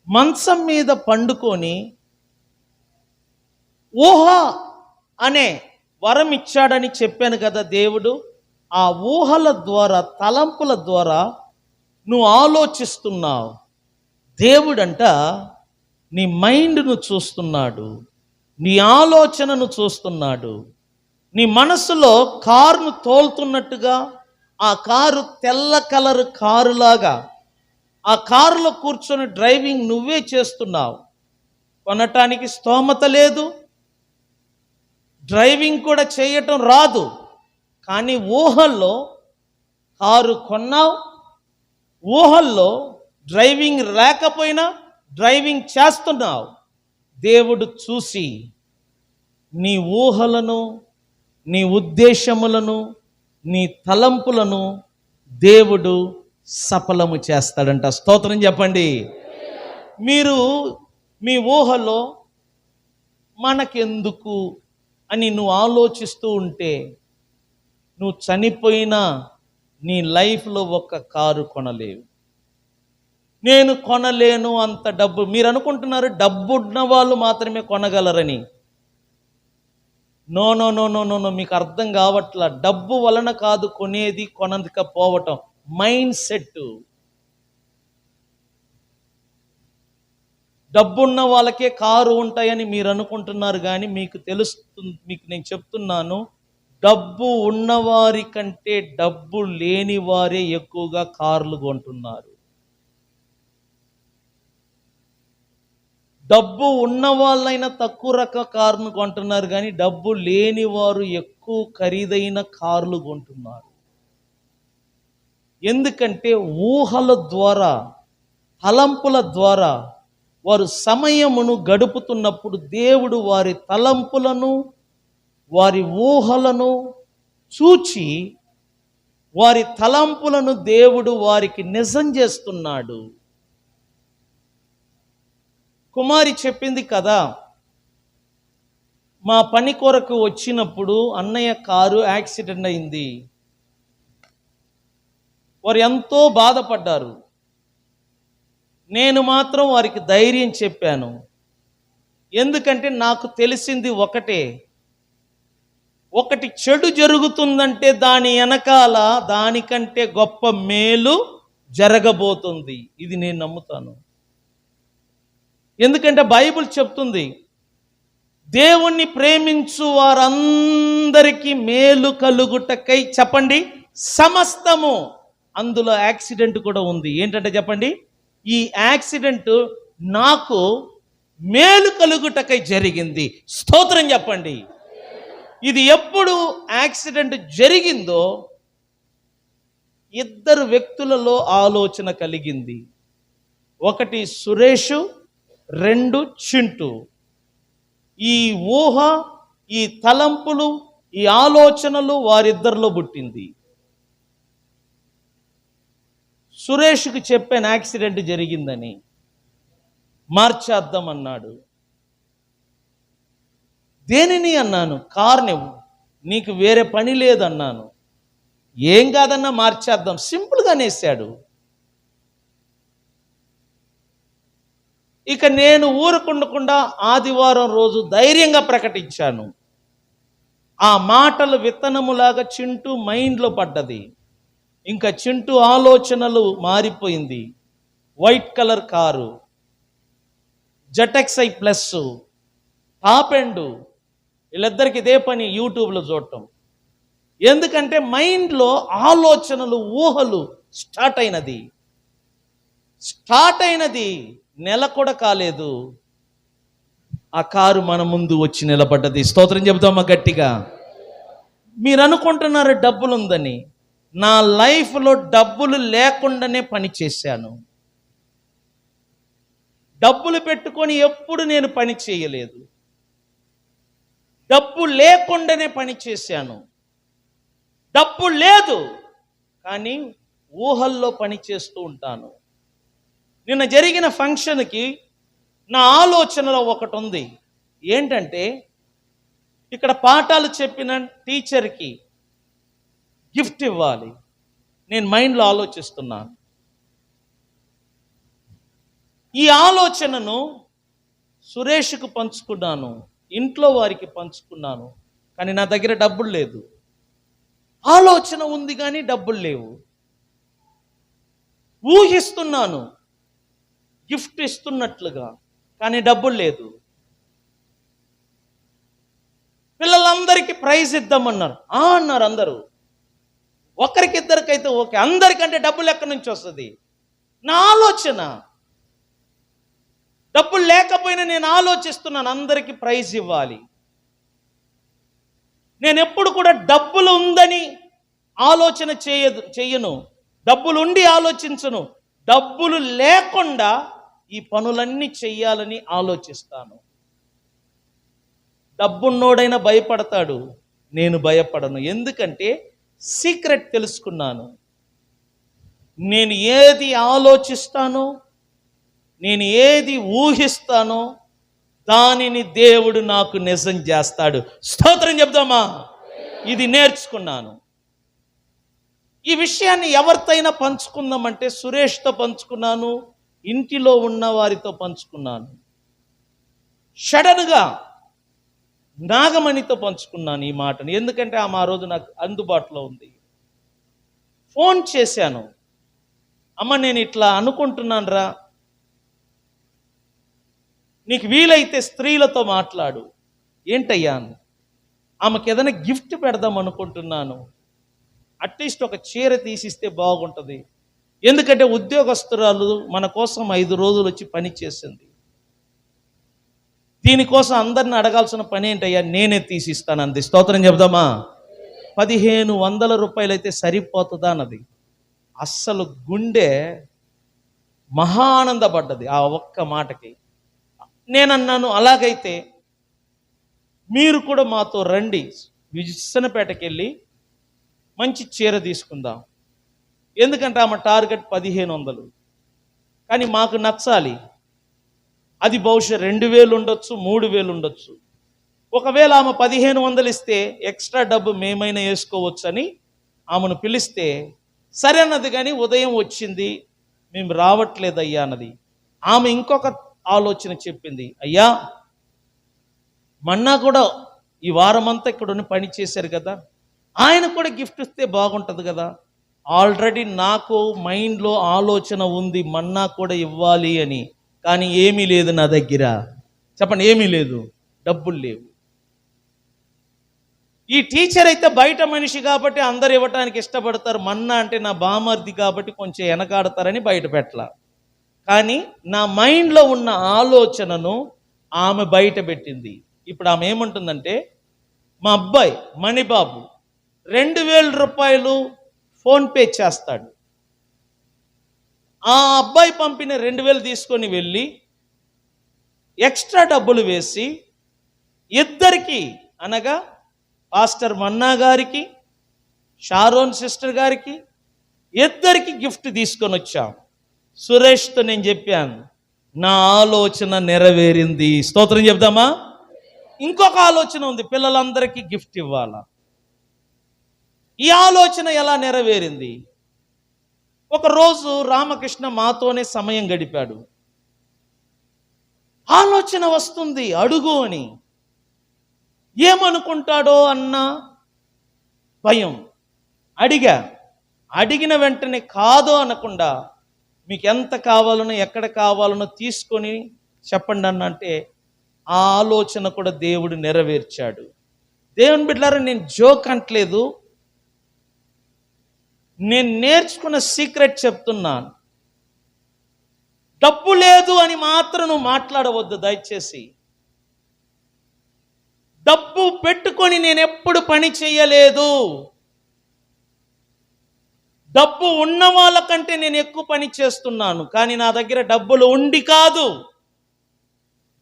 Speaker 2: మంచం మీద పండుకొని ఊహ అనే వరం ఇచ్చాడని చెప్పాను కదా దేవుడు. ఆ ఊహల ద్వారా, తలంపుల ద్వారా నువ్వు ఆలోచిస్తున్నావు. దేవుడంట నీ మైండ్ను చూస్తున్నాడు, నీ ఆలోచనను చూస్తున్నాడు. నీ మనసులో కారును తోలుతున్నట్టుగా, ఆ కారు తెల్ల కలర్ కారులాగా ఆ కారులో కూర్చొని డ్రైవింగ్ నువ్వే చేస్తున్నావు. కొనటానికి స్తోమత లేదు, డ్రైవింగ్ కూడా చేయటం రాదు, కానీ ఊహల్లో కారు కొన్నావు. ఊహల్లో డ్రైవింగ్ లేకపోయినా డ్రైవింగ్ చేస్తున్నావు. దేవుడు చూసి నీ ఊహలను, నీ ఉద్దేశములను, నీ తలంపులను దేవుడు సఫలము చేస్తాడంట. స్తోత్రం చెప్పండి. మీరు మీ ఊహలో మనకెందుకు అని నువ్వు ఆలోచిస్తూ ఉంటే, నువ్వు చనిపోయినా నీ లైఫ్లో ఒక్క కారు కొనలేవు. నేను కొనలేను అంత డబ్బు. మీరు అనుకుంటున్నారు డబ్బు ఉన్న వాళ్ళు మాత్రమే కొనగలరని. No no no no no no మీకు అర్థం కావట్లా. డబ్బు వలన కాదు కొనేది, కొనకపోవటం. Mind set. డబ్బున్న వాళ్ళకే కారు ఉంటాయని మీరు అనుకుంటున్నారు, కానీ మీకు తెలుస్తుంది, మీకు నేను చెప్తున్నాను, డబ్బు ఉన్నవారి కంటే డబ్బు లేని వారే ఎక్కువగా కార్లు కొంటున్నారు. డబ్బు ఉన్న వాళ్ళైనా తక్కువ రక కారును కొంటున్నారు, కానీ డబ్బు లేని వారు ఎక్కువ ఖరీదైన కార్లు కొంటున్నారు. ఎందుకంటే ఊహల ద్వారా, తలంపుల ద్వారా వారు సమయమును గడుపుతున్నప్పుడు దేవుడు వారి తలంపులను, వారి ఊహలను చూచి వారి తలంపులను దేవుడు వారికి నిజం చేస్తున్నాడు. కుమారి చెప్పింది కదా, మా పని కొరకు వచ్చినప్పుడు అన్నయ్య కారు యాక్సిడెంట్ అయింది. వారు ఎంతో బాధపడ్డారు. నేను మాత్రం వారికి ధైర్యం చెప్పాను. ఎందుకంటే నాకు తెలిసింది ఒకటి చెడు జరుగుతుందంటే దాని వెనకాల దానికంటే గొప్ప మేలు జరగబోతుంది. ఇది నేను నమ్ముతాను. ఎందుకంటే బైబిల్ చెప్తుంది, దేవుణ్ణి ప్రేమించు వారందరికీ మేలు కలుగుటకై, చెప్పండి, సమస్తము. అందులో యాక్సిడెంట్ కూడా ఉంది. ఏంటంటే చెప్పండి, ఈ యాక్సిడెంట్ నాకు మేలు కలుగుటకై జరిగింది. స్తోత్రం చెప్పండి. ఇది ఎప్పుడు యాక్సిడెంట్ జరిగిందో ఇద్దరు వ్యక్తులలో ఆలోచన కలిగింది. ఒకటి సురేషు, రెండు చింటూ. ఈ ఊహ, ఈ తలంపులు, ఈ ఆలోచనలు వారిద్దరిలో పుట్టింది. సురేష్కి చెప్పాను యాక్సిడెంట్ జరిగిందని, మార్చేద్దాం అన్నాడు. దేనిని అన్నాను, కార్ని. నీకు వేరే పని లేదన్నాను. ఏం కాదన్నా మార్చేద్దాం, సింపుల్గా అనేసాడు. ఇక నేను ఊరుకుండకుండా ఆదివారం రోజు ధైర్యంగా ప్రకటించాను. ఆ మాటలు విత్తనములాగా చింటూ మైండ్లో పడ్డది. ఇంకా చింటూ ఆలోచనలు మారిపోయింది. White colour car, ZXI plus, top end, వీళ్ళిద్దరికి ఇదే పని యూట్యూబ్లో చూడటం. ఎందుకంటే మైండ్లో ఆలోచనలు, ఊహలు స్టార్ట్ అయినది నెల కూడా కాలేదు, ఆ కారు మన ముందు వచ్చి నిలబడ్డది. స్తోత్రం చెబుతామా గట్టిగా? మీరు అనుకుంటున్నారు డబ్బులు ఉందని. నా లైఫ్లో డబ్బులు లేకుండానే పని చేశాను. డబ్బులు పెట్టుకొని ఎప్పుడు నేను పని చేయలేదు. డబ్బు లేకుండానే పని చేశాను. డబ్బు లేదు, కానీ ఊహల్లో పని చేస్తూ ఉంటాను. నిన్న జరిగిన ఫంక్షన్కి నా ఆలోచనలో ఒకటి ఉంది. ఏంటంటే ఇక్కడ పాఠాలు చెప్పిన టీచర్కి గిఫ్ట్ ఇవ్వాలి. నేను మైండ్లో ఆలోచిస్తున్నాను. ఈ ఆలోచనను సురేష్కు పంచుకున్నాను, ఇంట్లో వారికి పంచుకున్నాను, కానీ నా దగ్గర డబ్బులు లేదు. ఆలోచన ఉంది కానీ డబ్బులు లేవు. ఊహిస్తున్నాను గిఫ్ట్ ఇస్తున్నట్లుగా, కానీ డబ్బులు లేదు. పిల్లలందరికీ ప్రైజ్ ఇద్దామన్నారు. అన్నారు అందరూ. ఒకరికిద్దరికైతే ఓకే, అందరికంటే డబ్బులు ఎక్కడి నుంచి వస్తుంది? నా ఆలోచన. డబ్బులు లేకపోయినా నేను ఆలోచిస్తున్నాను అందరికీ ప్రైజ్ ఇవ్వాలి. నేను ఎప్పుడు కూడా డబ్బులు ఉందని ఆలోచన చెయ్యను, డబ్బులు ఉండి ఆలోచించను. డబ్బులు లేకుండా ఈ పనులన్నీ చెయ్యాలని ఆలోచిస్తాను. డబ్బున్నోడైనా భయపడతాడు, నేను భయపడను. ఎందుకంటే సీక్రెట్ తెలుసుకున్నాను. నేను ఏది ఆలోచిస్తానో, నేను ఏది ఊహిస్తానో దానిని దేవుడు నాకు నిజం చేస్తాడు. స్తోత్రం చెప్దామా? ఇది నేర్చుకున్నాను. ఈ విషయాన్ని ఎవరితోనైనా పంచుకుందామంటే సురేష్తో పంచుకున్నాను, ఇంటిలో ఉన్న వారితో పంచుకున్నాను. సడన్గా నాగమణితో పంచుకున్నాను ఈ మాటను. ఎందుకంటే ఆమె ఆ రోజు నాకు అందుబాటులో ఉంది. ఫోన్ చేశాను, అమ్మ నేను ఇట్లా అనుకుంటున్నాను రా, నీకు వీలైతే స్త్రీలతో మాట్లాడు. ఏంటయ్యా? ఆమెకి ఏదైనా గిఫ్ట్ పెడదాం అనుకుంటున్నాను, అట్లీస్ట్ ఒక చీర తీసిస్తే బాగుంటుంది. ఎందుకంటే ఉద్యోగస్తురాలు మన కోసం 5 రోజులు వచ్చి పని చేసింది. దీనికోసం అందరిని అడగాల్సిన పని ఏంటయ్యా? నేనే తీసిస్తాను అంది. స్తోత్రం చెప్దామా? 1500 రూపాయలు అయితే సరిపోతుందా అన్నది. అస్సలు గుండె మహా ఆనందపడ్డది ఆ ఒక్క మాటకి. నేనన్నాను, అలాగైతే మీరు కూడా మాతో రండి, విజయనపేటకి వెళ్ళి మంచి చీర తీసుకుందాం. ఎందుకంటే ఆమె టార్గెట్ 1500, కానీ మాకు నచ్చాలి. అది బహుశా 2000 ఉండొచ్చు, 3000 ఉండొచ్చు. ఒకవేళ ఆమె 1500 ఇస్తే ఎక్స్ట్రా డబ్బు మేమైనా వేసుకోవచ్చు అని ఆమెను పిలిస్తే సరే అన్నది. కానీ ఉదయం వచ్చింది, మేము రావట్లేదయ్యా అన్నది. ఆమె ఇంకొక ఆలోచన చెప్పింది, అయ్యా మన్నా కూడా ఈ వారమంతా ఇక్కడ పని చేశారు కదా, ఆయన కూడా గిఫ్ట్ ఇస్తే బాగుంటుంది కదా. ఆల్రెడీ నాకు మైండ్లో ఆలోచన ఉంది మన్నా కూడా ఇవ్వాలి అని, కానీ ఏమీ లేదు నా దగ్గర. చెప్పండి, ఏమీ లేదు, డబ్బులు లేవు. ఈ టీచర్ అయితే బయట మనిషి కాబట్టి అందరు ఇవ్వటానికి ఇష్టపడతారు. మన్నా అంటే నా బామర్ది కాబట్టి కొంచెం వెనకాడతారని బయట పెట్టాల. కానీ నా మైండ్లో ఉన్న ఆలోచనను ఆమె బయట పెట్టింది. ఇప్పుడు ఆమె ఏమంటుందంటే, మా అబ్బాయి మణిబాబు 2000 రూపాయలు ఫోన్పే చేస్తాడు. ఆ అబ్బాయి పంపిన 2000 తీసుకొని వెళ్ళి ఎక్స్ట్రా డబ్బులు వేసి ఇద్దరికి, అనగా పాస్టర్ మన్నా గారికి, షారోన్ సిస్టర్ గారికి, ఇద్దరికి గిఫ్ట్ తీసుకొని వచ్చాం. సురేష్తో నేను చెప్పాను, నా ఆలోచన నెరవేరింది. స్తోత్రం చెప్దామా? ఇంకొక ఆలోచన ఉంది, పిల్లలందరికీ గిఫ్ట్ ఇవ్వాలా. ఈ ఆలోచన ఎలా నెరవేరింది? ఒకరోజు రామకృష్ణ మాతోనే సమయం గడిపాడు. ఆలోచన వస్తుంది అడుగు అని. ఏమనుకుంటాడో అన్న భయం. అడిగిన వెంటనే కాదు అనకుండా మీకు ఎంత కావాలనో ఎక్కడ కావాలనో తీసుకొని చెప్పండి అన్న అంటే ఆ ఆలోచన కూడా దేవుడు నెరవేర్చాడు. దేవుని బిడ్డలారా, నేను జోక్ అంటలేదు, నేను నేర్చుకున్న సీక్రెట్ చెప్తున్నాను. డబ్బు లేదు అని మాత్రం నువ్వు మాట్లాడవద్దు దయచేసి. డబ్బు పెట్టుకొని నేను ఎప్పుడు పని చేయలేదు. డబ్బు ఉన్న వాళ్ళకంటే నేను ఎక్కువ పని చేస్తున్నాను, కానీ నా దగ్గర డబ్బులు ఉండి కాదు.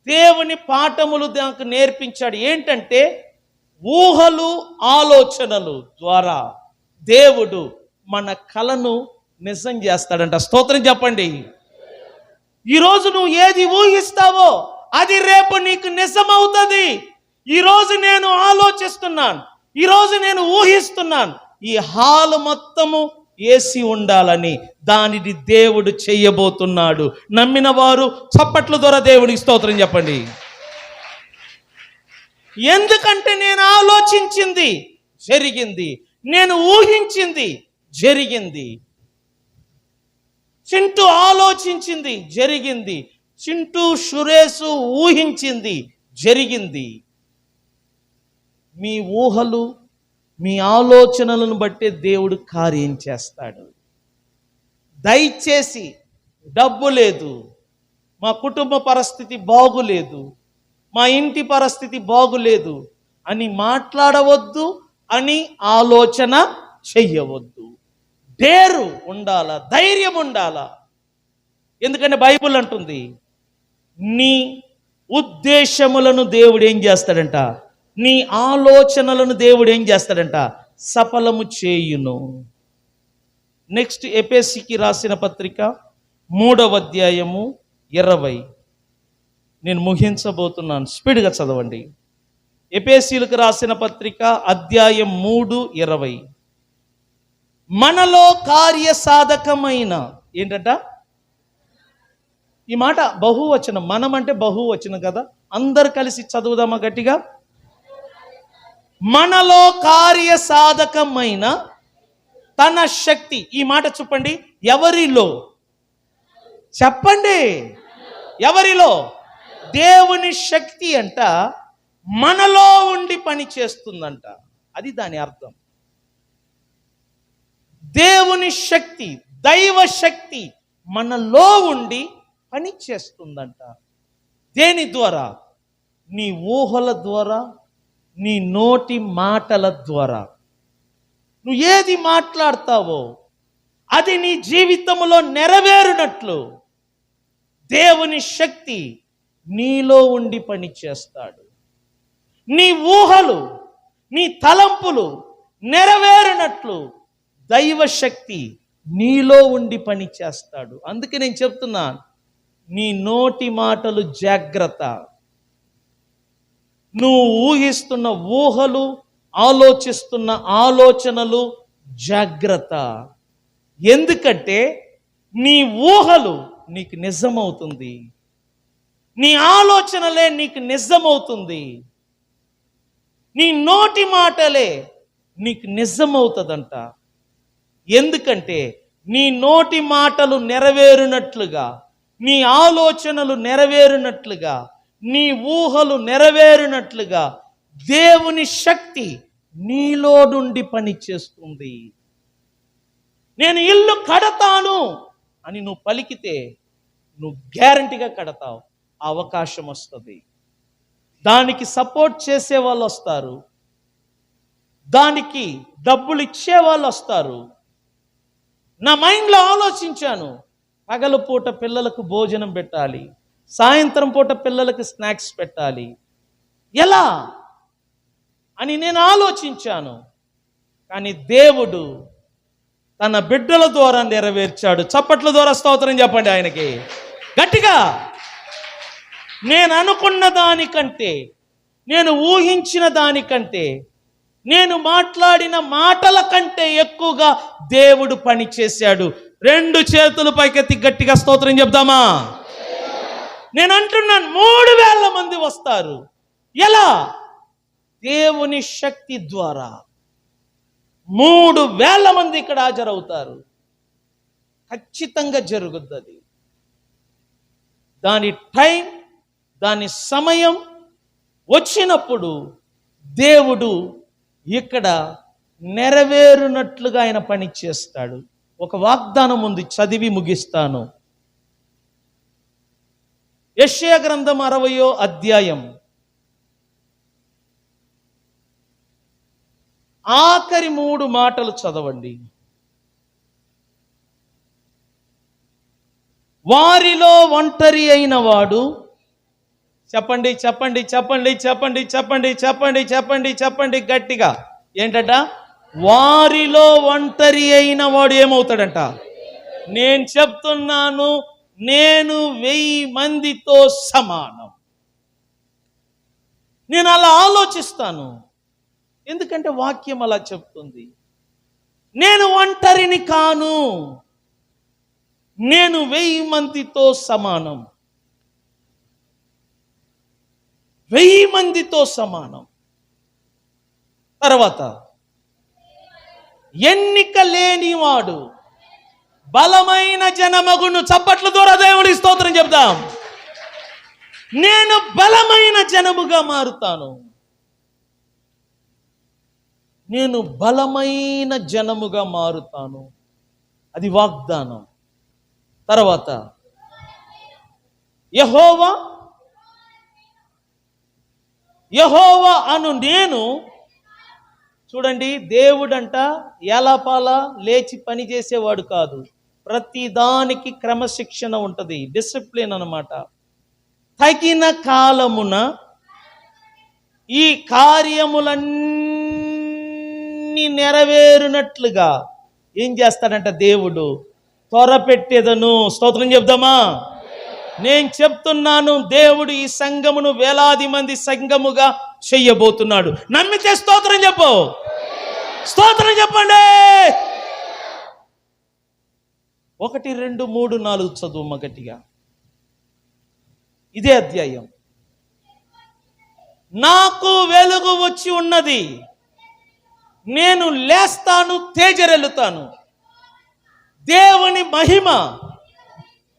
Speaker 2: దేవుని పాఠములు నాకు నేర్పించాడు. ఏంటంటే ఊహలు, ఆలోచనలు ద్వారా దేవుడు మన కలను నిజం చేస్తాడంట. స్తోత్రం చెప్పండి. ఈరోజు నువ్వు ఏది ఊహిస్తావో అది రేపు నీకు నిజమవుతుంది. ఈరోజు నేను ఆలోచిస్తున్నాను, ఈరోజు నేను ఊహిస్తున్నాను, ఈ హాలు మొత్తము ఏసీ ఉండాలని. దానిని దేవుడు చెయ్యబోతున్నాడు. నమ్మిన వారు చప్పట్ల ద్వారా దేవునికి స్తోత్రం చెప్పండి. ఎందుకంటే నేను ఆలోచించింది జరిగింది, నేను ఊహించింది జరిగింది. చింటూ ఆలోచించింది జరిగింది, చింటూ సురేషు ఊహించింది జరిగింది. మీ ఊహలు, మీ ఆలోచనలను బట్టే దేవుడు కార్యం చేస్తాడు. దయచేసి డబ్బు లేదు, మా కుటుంబ పరిస్థితి బాగులేదు, మా ఇంటి పరిస్థితి బాగులేదు అని మాట్లాడవద్దు, అని ఆలోచన చెయ్యవద్దు. డేరు ఉండాలా, ధైర్యం ఉండాలా. ఎందుకంటే బైబిల్ అంటుంది, నీ ఉద్దేశములను దేవుడు ఏం చేస్తాడంట, నీ ఆలోచనలను దేవుడు ఏం చేస్తాడంట, సఫలము చేయును. నెక్స్ట్ ఎఫెసీకి రాసిన పత్రిక 3వ అధ్యాయము 20. నేను ముగించబోతున్నాను, స్పీడ్గా చదవండి. ఎఫెసీలకు రాసిన పత్రిక అధ్యాయం 3:20. మనలో కార్యసాధకమైన, ఏంటంట ఈ మాట బహువచనం, మనం అంటే బహువచనం కదా. అందరు కలిసి చదువుదామా గట్టిగా. మనలో కార్యసాధకమైన తన శక్తి. ఈ మాట చెప్పండి, ఎవరిలో? చెప్పండి, ఎవరిలో? దేవుని శక్తి అంట మనలో ఉండి పని చేస్తుందంట. అది దాని అర్థం. దేవుని శక్తి, దైవ శక్తి మనలో ఉండి పని చేస్తుందంట. దేని ద్వారా? నీ ఊహల ద్వారా, నీ నోటి మాటల ద్వారా. నువ్వు ఏది మాట్లాడతావో అది నీ జీవితంలో నెరవేరునట్లు దేవుని శక్తి నీలో ఉండి పని చేస్తాడు. నీ ఊహలు, నీ తలంపులు నెరవేరునట్లు దైవ శక్తి నీలో ఉండి పని చేస్తాడు. అందుకే నేను చెప్తున్నాను, నీ నోటి మాటలు జాగ్రత్త. నువ్వు ఊహిస్తున్న ఊహలు, ఆలోచిస్తున్న ఆలోచనలు జాగ్రత్త. ఎందుకంటే నీ ఊహలు నీకు నిజమవుతుంది, నీ ఆలోచనలే నీకు నిజమవుతుంది, నీ నోటి మాటలే నీకు నిజమవుతుందంట. ఎందుకంటే నీ నోటి మాటలు నెరవేరునట్లుగా, నీ ఆలోచనలు నెరవేరునట్లుగా, నీ ఊహలు నెరవేరునట్లుగా దేవుని శక్తి నీలో నుండి పని చేస్తుంది. నేను ఇల్లు కడతాను అని నువ్వు పలికితే నువ్వు గ్యారంటీగా కడతావు. ఆ అవకాశం వస్తుంది. దానికి సపోర్ట్ చేసే వాళ్ళు వస్తారు, దానికి డబ్బులు ఇచ్చే వాళ్ళు వస్తారు. నా మైండ్లో ఆలోచించాను, పగలపూట పిల్లలకు భోజనం పెట్టాలి, సాయంత్రం పూట పిల్లలకు స్నాక్స్ పెట్టాలి, ఎలా అని నేను ఆలోచించాను. కానీ దేవుడు తన బిడ్డల ద్వారా నెరవేర్చాడు. చప్పట్ల ద్వారా స్తోత్రం చెప్పండి ఆయనకి గట్టిగా. నేను అనుకున్న దానికంటే, నేను ఊహించిన దానికంటే, నేను మాట్లాడిన మాటల కంటే ఎక్కువగా దేవుడు పని చేశాడు. 2 చేతులు పైకెత్తి గట్టిగా స్తోత్రం చెప్దామా? నేను అంటున్నాను, 3000 మంది వస్తారు. ఎలా? దేవుని శక్తి ద్వారా 3000 మంది ఇక్కడ హాజరవుతారు. ఖచ్చితంగా జరుగుతుంది. దాని టైం, దాని సమయం వచ్చినప్పుడు దేవుడు ఇక్కడ నెరవేరునట్లుగా ఆయన పని చేస్తాడు. ఒక వాగ్దానం ఉంది, చదివి ముగిస్తాను. యెషయా గ్రంథం 60వ అధ్యాయం ఆఖరి 3 మాటలు చదవండి. వారిలో ఒంటరి అయిన వాడు, చెప్పండి చెప్పండి చెప్పండి చెప్పండి చెప్పండి చెప్పండి చెప్పండి చెప్పండి గట్టిగా, ఏంటంట? వారిలో ఒంటరి అయిన వాడు ఏమవుతాడంట? నేను చెప్తున్నాను, నేను 1000 మందితో సమానం. నేను అలా ఆలోచిస్తాను. ఎందుకంటే వాక్యం అలా చెప్తుంది. నేను ఒంటరిని కాను, నేను 1000 మందితో సమానం. 1000 మందితో సమానం. తర్వాత ఎన్నిక లేనివాడు బలమైన జనమగును. చప్పట్ల ద్వారా దేవుడి స్తోత్రం చెప్దాం. నేను బలమైన జనముగా మారుతాను. నేను బలమైన జనముగా మారుతాను. అది వాగ్దానం. తర్వాత యెహోవా అను నేను. చూడండి, దేవుడంట ఏలాపాలా లేచి పని చేసేవాడు కాదు. ప్రతి దానికి క్రమశిక్షణ ఉంటుంది, డిసిప్లిన్ అన్నమాట. తగిన కాలమున ఈ కార్యములన్నీ నెరవేరునట్లుగా ఏం చేస్తాడంట దేవుడు? త్వరపెట్టేదను. స్తోత్రం చెప్దామా? నేను చెప్తున్నాను, దేవుడు ఈ సంఘమును వేలాది మంది సంఘముగా చెయ్యబోతున్నాడు. నమ్మితే స్తోత్రం చెప్పు. స్తోత్రం చెప్పండి. 1, 2, 3, 4 చదువు గట్టిగా. ఇదే అధ్యాయం. నాకు వెలుగు వచ్చి ఉన్నది, నేను లేస్తాను, తేజరెల్లుతాను. దేవుని మహిమ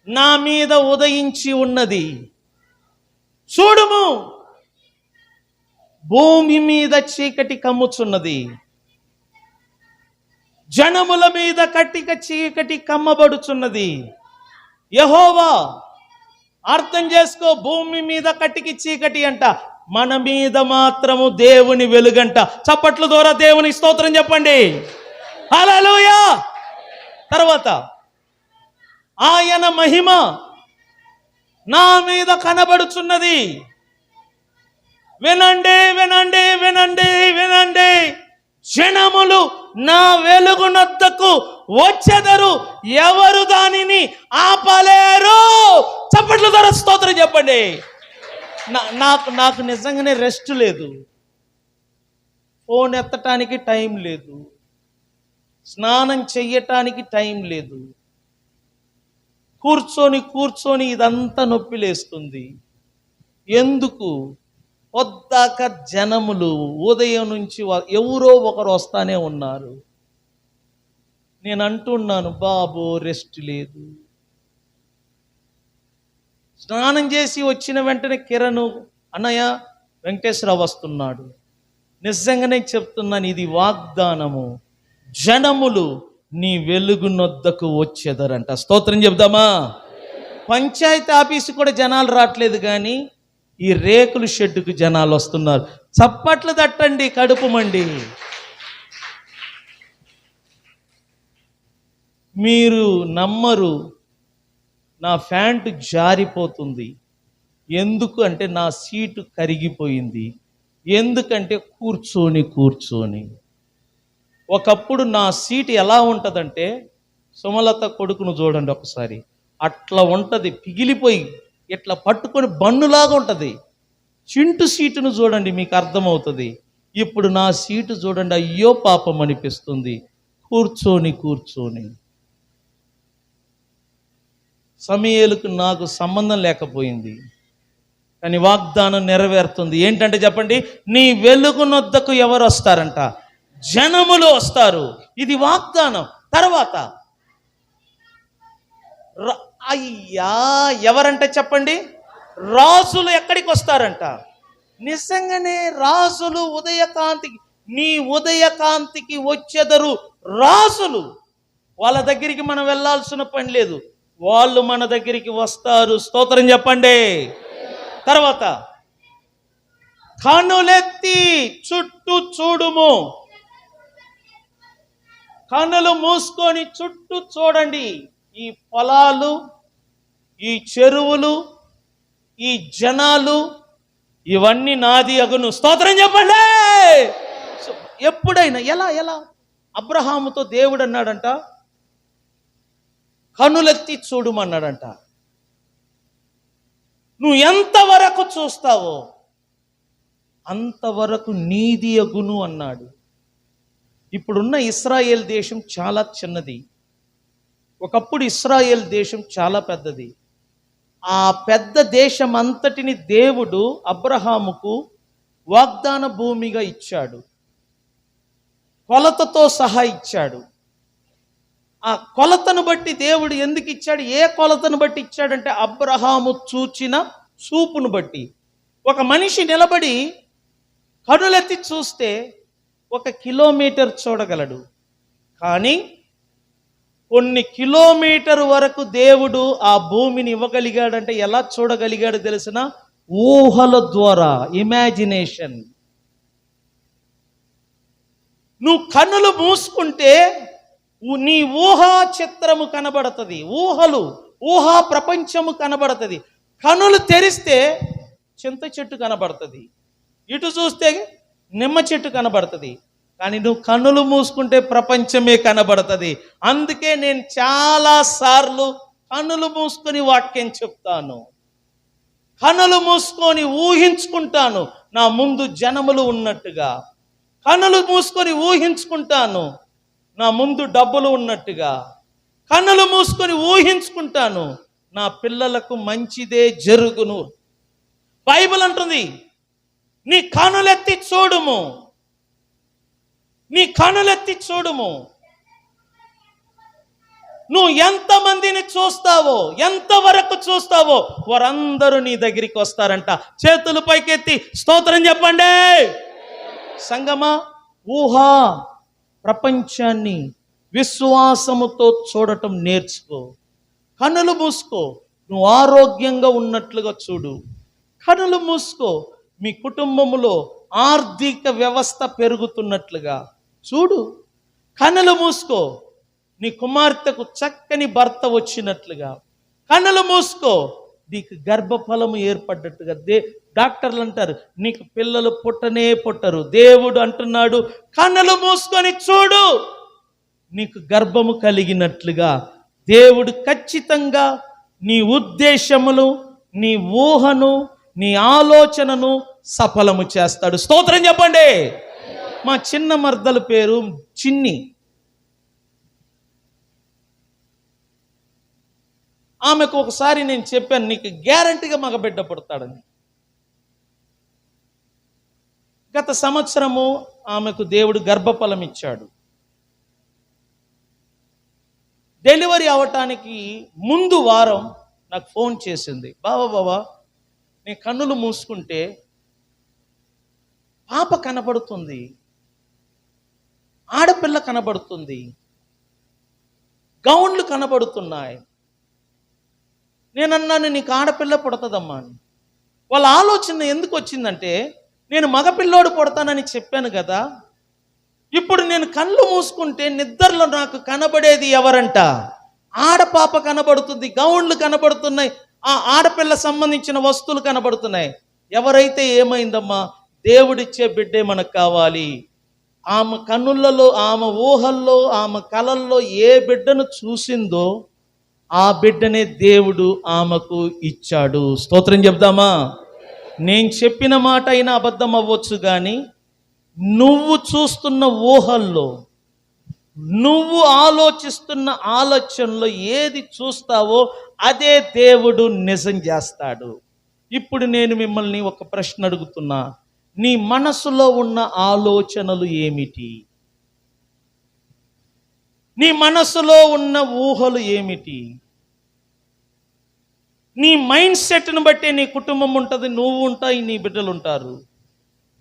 Speaker 2: నా మీద ఉదయించి ఉన్నది. చూడుము, భూమి మీద చీకటి కమ్ముచున్నది, జనముల మీద కట్టిక చీకటి కమ్మబడుచున్నది. యెహోవా, అర్థం చేసుకో, భూమి మీద కట్టికి చీకటి అంట, మన మీద మాత్రము దేవుని వెలుగంట. చప్పట్ల ద్వారా దేవుని స్తోత్రం చెప్పండి. హల్లెలూయా. తర్వాత ఆయన మహిమ నా మీద కనబడుచున్నది. వినండి, వినండి, వినండి, వినండి. జనములు నా వెలుగునొద్దకు వచ్చెదరు, ఎవరు దానిని ఆపలేరు. చప్పట్ల ద్వారా స్తోత్రం చెప్పండి. నాకు నిజంగానే రెస్ట్ లేదు. ఫోన్ ఎత్తటానికి టైం లేదు, స్నానం చెయ్యటానికి టైం లేదు. కూర్చొని ఇదంతా నొప్పి లేస్తుంది. ఎందుకు? పొద్దాక జనములు ఉదయం నుంచి ఎవరో ఒకరు వస్తానే ఉన్నారు. నేను అంటున్నాను, బాబు రెస్ట్ లేదు. స్నానం చేసి వచ్చిన వెంటనే కిరణ్, అన్నయ్య వెంకటేశ్వరరావు వస్తున్నాడు. నిజంగానే చెప్తున్నాను, ఇది వాగ్దానము. జనములు నీ వెలుగునొద్దకు వచ్చేదరంట. స్తోత్రం చెప్దామా? పంచాయతీ ఆఫీసు కూడా జనాలు రావట్లేదు, కానీ ఈ రేకుల షెడ్డుకు జనాలు వస్తున్నారు. చప్పట్లు తట్టండి, కడుపు మండి. మీరు నమ్మరు, నా ప్యాంటు జారిపోతుంది. ఎందుకు అంటే నా సీటు కరిగిపోయింది. ఎందుకంటే కూర్చొని ఒకప్పుడు నా సీటు ఎలా ఉంటుందంటే, సుమలత కొడుకును చూడండి ఒకసారి, అట్లా ఉంటుంది, పిగిలిపోయి ఇట్లా పట్టుకొని బన్నులాగా ఉంటుంది. చింటు సీటును చూడండి, మీకు అర్థమవుతుంది. ఇప్పుడు నా సీటు చూడండి, అయ్యో పాపం అనిపిస్తుంది. కూర్చొని సమూయేలుకు నాకు సంబంధం లేకపోయింది, కానీ వాగ్దానం నెరవేరుతుంది. ఏంటంటే చెప్పండి, నీ వెలుగునొద్దకు ఎవరు వస్తారంట? జనములు వస్తారు. ఇది వాగ్దానం. తర్వాత అయ్యా, ఎవరంటే చెప్పండి, రాజులు ఎక్కడికి వస్తారంట? నిజంగానే రాజులు ఉదయకాంతికి, నీ ఉదయకాంతికి వచ్చేదరు రాజులు. వాళ్ళ దగ్గరికి మనం వెళ్ళాల్సిన పని లేదు, వాళ్ళు మన దగ్గరికి వస్తారు. స్తోత్రం చెప్పండి. తర్వాత కన్నులెత్తి చుట్టూ చూడుము. కన్నులు మూసుకొని చుట్టూ చూడండి. ఈ పొలాలు, ఈ చెరువులు, ఈ జనాలు, ఇవన్నీ నాది అగును. స్తోత్రం చెప్పండి. ఎప్పుడైనా ఎలా అబ్రహాముతో దేవుడు అన్నాడంట, కన్నులెత్తి చూడమన్నాడంట. నువ్వు ఎంతవరకు చూస్తావో అంతవరకు నీది అగును అన్నాడు. ఇప్పుడున్న ఇశ్రాయేల్ దేశం చాలా చిన్నది. ఒకప్పుడు ఇశ్రాయేల్ దేశం చాలా పెద్దది. ఆ పెద్ద దేశం అంతటిని దేవుడు అబ్రహాముకు వాగ్దాన భూమిగా ఇచ్చాడు. కొలతతో సహా ఇచ్చాడు. ఆ కొలతను బట్టి దేవుడు ఎందుకు ఇచ్చాడు? ఏ కొలతను బట్టి ఇచ్చాడంటే అబ్రహాము చూచిన చూపును బట్టి. ఒక మనిషి నిలబడి కనులెత్తి చూస్తే 1 కిలోమీటర్ చూడగలడు. కానీ కొన్ని కిలోమీటర్ వరకు దేవుడు ఆ భూమిని ఇవ్వగలిగాడంటే ఎలా చూడగలిగాడు తెలిసిన? ఊహల ద్వారా, ఇమాజినేషన్. నువ్వు కన్నులు మూసుకుంటే నీ ఊహా చిత్రము కనబడుతుంది, ఊహా ప్రపంచము కనబడుతుంది. కన్నులు తెరిస్తే చింత చెట్టు కనబడుతుంది, ఇటు చూస్తే నిమ్మ చెట్టు కనబడుతుంది. కానీ నువ్వు కన్నులు మూసుకుంటే ప్రపంచమే కనబడుతుంది. అందుకే నేను చాలా సార్లు కన్నులు మూసుకొని వాక్యం చెప్తాను, కన్నులు మూసుకొని ఊహించుకుంటాను నా ముందు జనములు ఉన్నట్టుగా, కన్నులు మూసుకొని ఊహించుకుంటాను నా ముందు డబ్బులు ఉన్నట్టుగా, కన్నులు మూసుకొని ఊహించుకుంటాను నా పిల్లలకు మంచిదే జరుగును. బైబిల్ అంటుంది, నీ కనులెత్తి చూడుము, నీ కనులెత్తి చూడుము. నువ్వు ఎంతమందిని చూస్తావో, ఎంతవరకు చూస్తావో వారందరూ నీ దగ్గరికి వస్తారంట. చేతులు పైకెత్తి స్తోత్రం చెప్పండి. సంగమా, ఊహా ప్రపంచాన్ని విశ్వాసముతో చూడటం నేర్చుకో. కన్నులు మూసుకో, నువ్వు ఆరోగ్యంగా ఉన్నట్లుగా చూడు. కన్నులు మూసుకో, మీ కుటుంబములో ఆర్థిక వ్యవస్థ పెరుగుతున్నట్లుగా చూడు. కన్నులు మూసుకో, నీ కుమార్తెకు చక్కని భర్త వచ్చినట్లుగా. కన్నులు మూసుకో, నీకు గర్భఫలము ఏర్పడ్డట్టుగా. డాక్టర్లు అంటారు నీకు పిల్లలు పుట్టరు. దేవుడు అంటున్నాడు కన్నులు మూసుకొని చూడు, నీకు గర్భము కలిగినట్లుగా. దేవుడు ఖచ్చితంగా నీ ఉద్దేశములు, నీ ఊహను, నీ ఆలోచనను సఫలము చేస్తాడు. స్తోత్రం చెప్పండి. మా చిన్న మర్దల పేరు చిన్ని. ఆమెకు ఒకసారి నేను చెప్పాను, నీకు గ్యారంటీగా మగబిడ్డ పుడతాడని. గత సంవత్సరము ఆమెకు దేవుడు గర్భఫలం ఇచ్చాడు. డెలివరీ అవటానికి ముందు వారం నాకు ఫోన్ చేసింది, బావా నేను కన్నులు మూసుకుంటే పాప కనబడుతుంది, ఆడపిల్ల కనబడుతుంది, గౌన్లు కనబడుతున్నాయి. నేనన్నాను నీకు ఆడపిల్ల పుడతదమ్మా అని. వాళ్ళ ఆలోచన ఎందుకు వచ్చిందంటే, నేను మగపిల్లోడు పుడతానని చెప్పాను కదా, ఇప్పుడు నేను కళ్ళు మూసుకుంటే నిద్రలో నాకు కనబడేది ఎవరంట? ఆడపాప కనబడుతుంది, గౌన్లు కనబడుతున్నాయి, ఆ ఆడపిల్ల సంబంధించిన వస్తువులు కనబడుతున్నాయి. ఎవరైతే ఏమైందమ్మా, దేవుడిచ్చే బిడ్డే మనకు కావాలి. ఆమె కన్నులలో, ఆమె ఊహల్లో, ఆమె కలల్లో ఏ బిడ్డను చూసిందో ఆ బిడ్డనే దేవుడు ఆమెకు ఇచ్చాడు. స్తోత్రం చెప్దామా? నేను చెప్పిన మాట అయినా అబద్ధం అవ్వచ్చు, కానీ నువ్వు చూస్తున్న ఊహల్లో, నువ్వు ఆలోచిస్తున్న ఆలోచనలో ఏది చూస్తావో అదే దేవుడు నిజం చేస్తాడు. ఇప్పుడు నేను మిమ్మల్ని ఒక ప్రశ్న అడుగుతున్నా, నీ మనసులో ఉన్న ఆలోచనలు ఏమిటి? నీ మనసులో ఉన్న ఊహలు ఏమిటి? నీ మైండ్ సెట్ను బట్టే నీ కుటుంబం ఉంటుంది, నువ్వు ఉంటాయి, నీ బిడ్డలు ఉంటారు.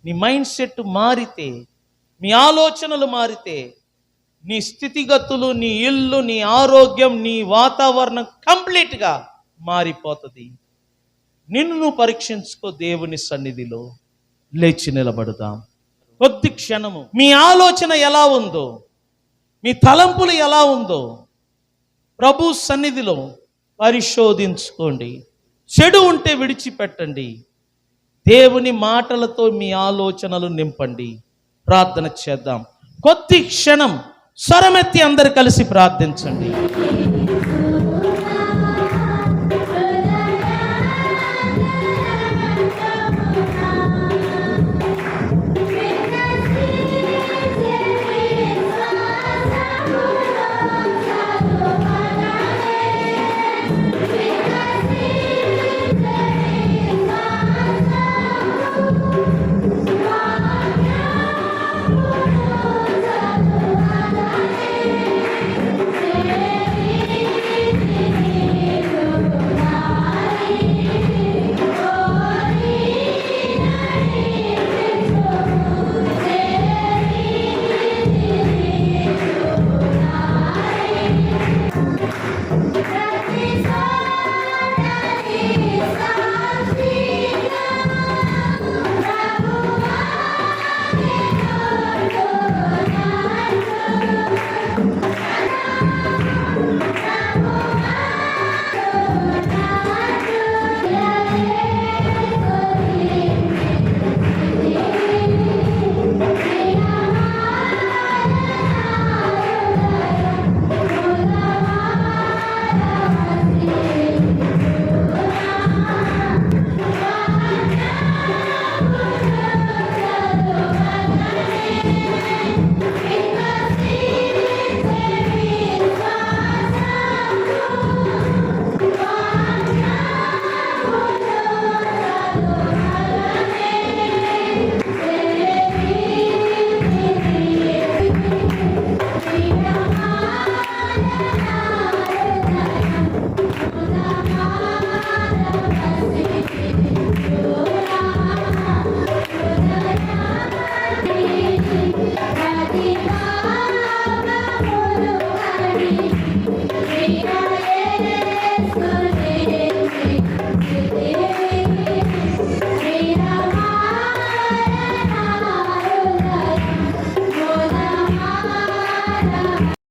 Speaker 2: నీ మైండ్ సెట్ మారితే, నీ ఆలోచనలు మారితే, నీ స్థితిగతులు, నీ ఇల్లు, నీ ఆరోగ్యం, నీ వాతావరణం కంప్లీట్గా మారిపోతుంది. నిన్ను నువ్వు పరీక్షించుకో. దేవుని సన్నిధిలో లేచి నిలబడదాం. కొద్ది క్షణము మీ ఆలోచన ఎలా ఉందో, మీ తలంపులు ఎలా ఉందో ప్రభు సన్నిధిలో పరిశోధించుకోండి. చెడు ఉంటే విడిచిపెట్టండి. దేవుని మాటలతో మీ ఆలోచనలు నింపండి. ప్రార్థన చేద్దాం. కొద్ది క్షణం స్వరమెత్తి అందరు కలిసి ప్రార్థించండి.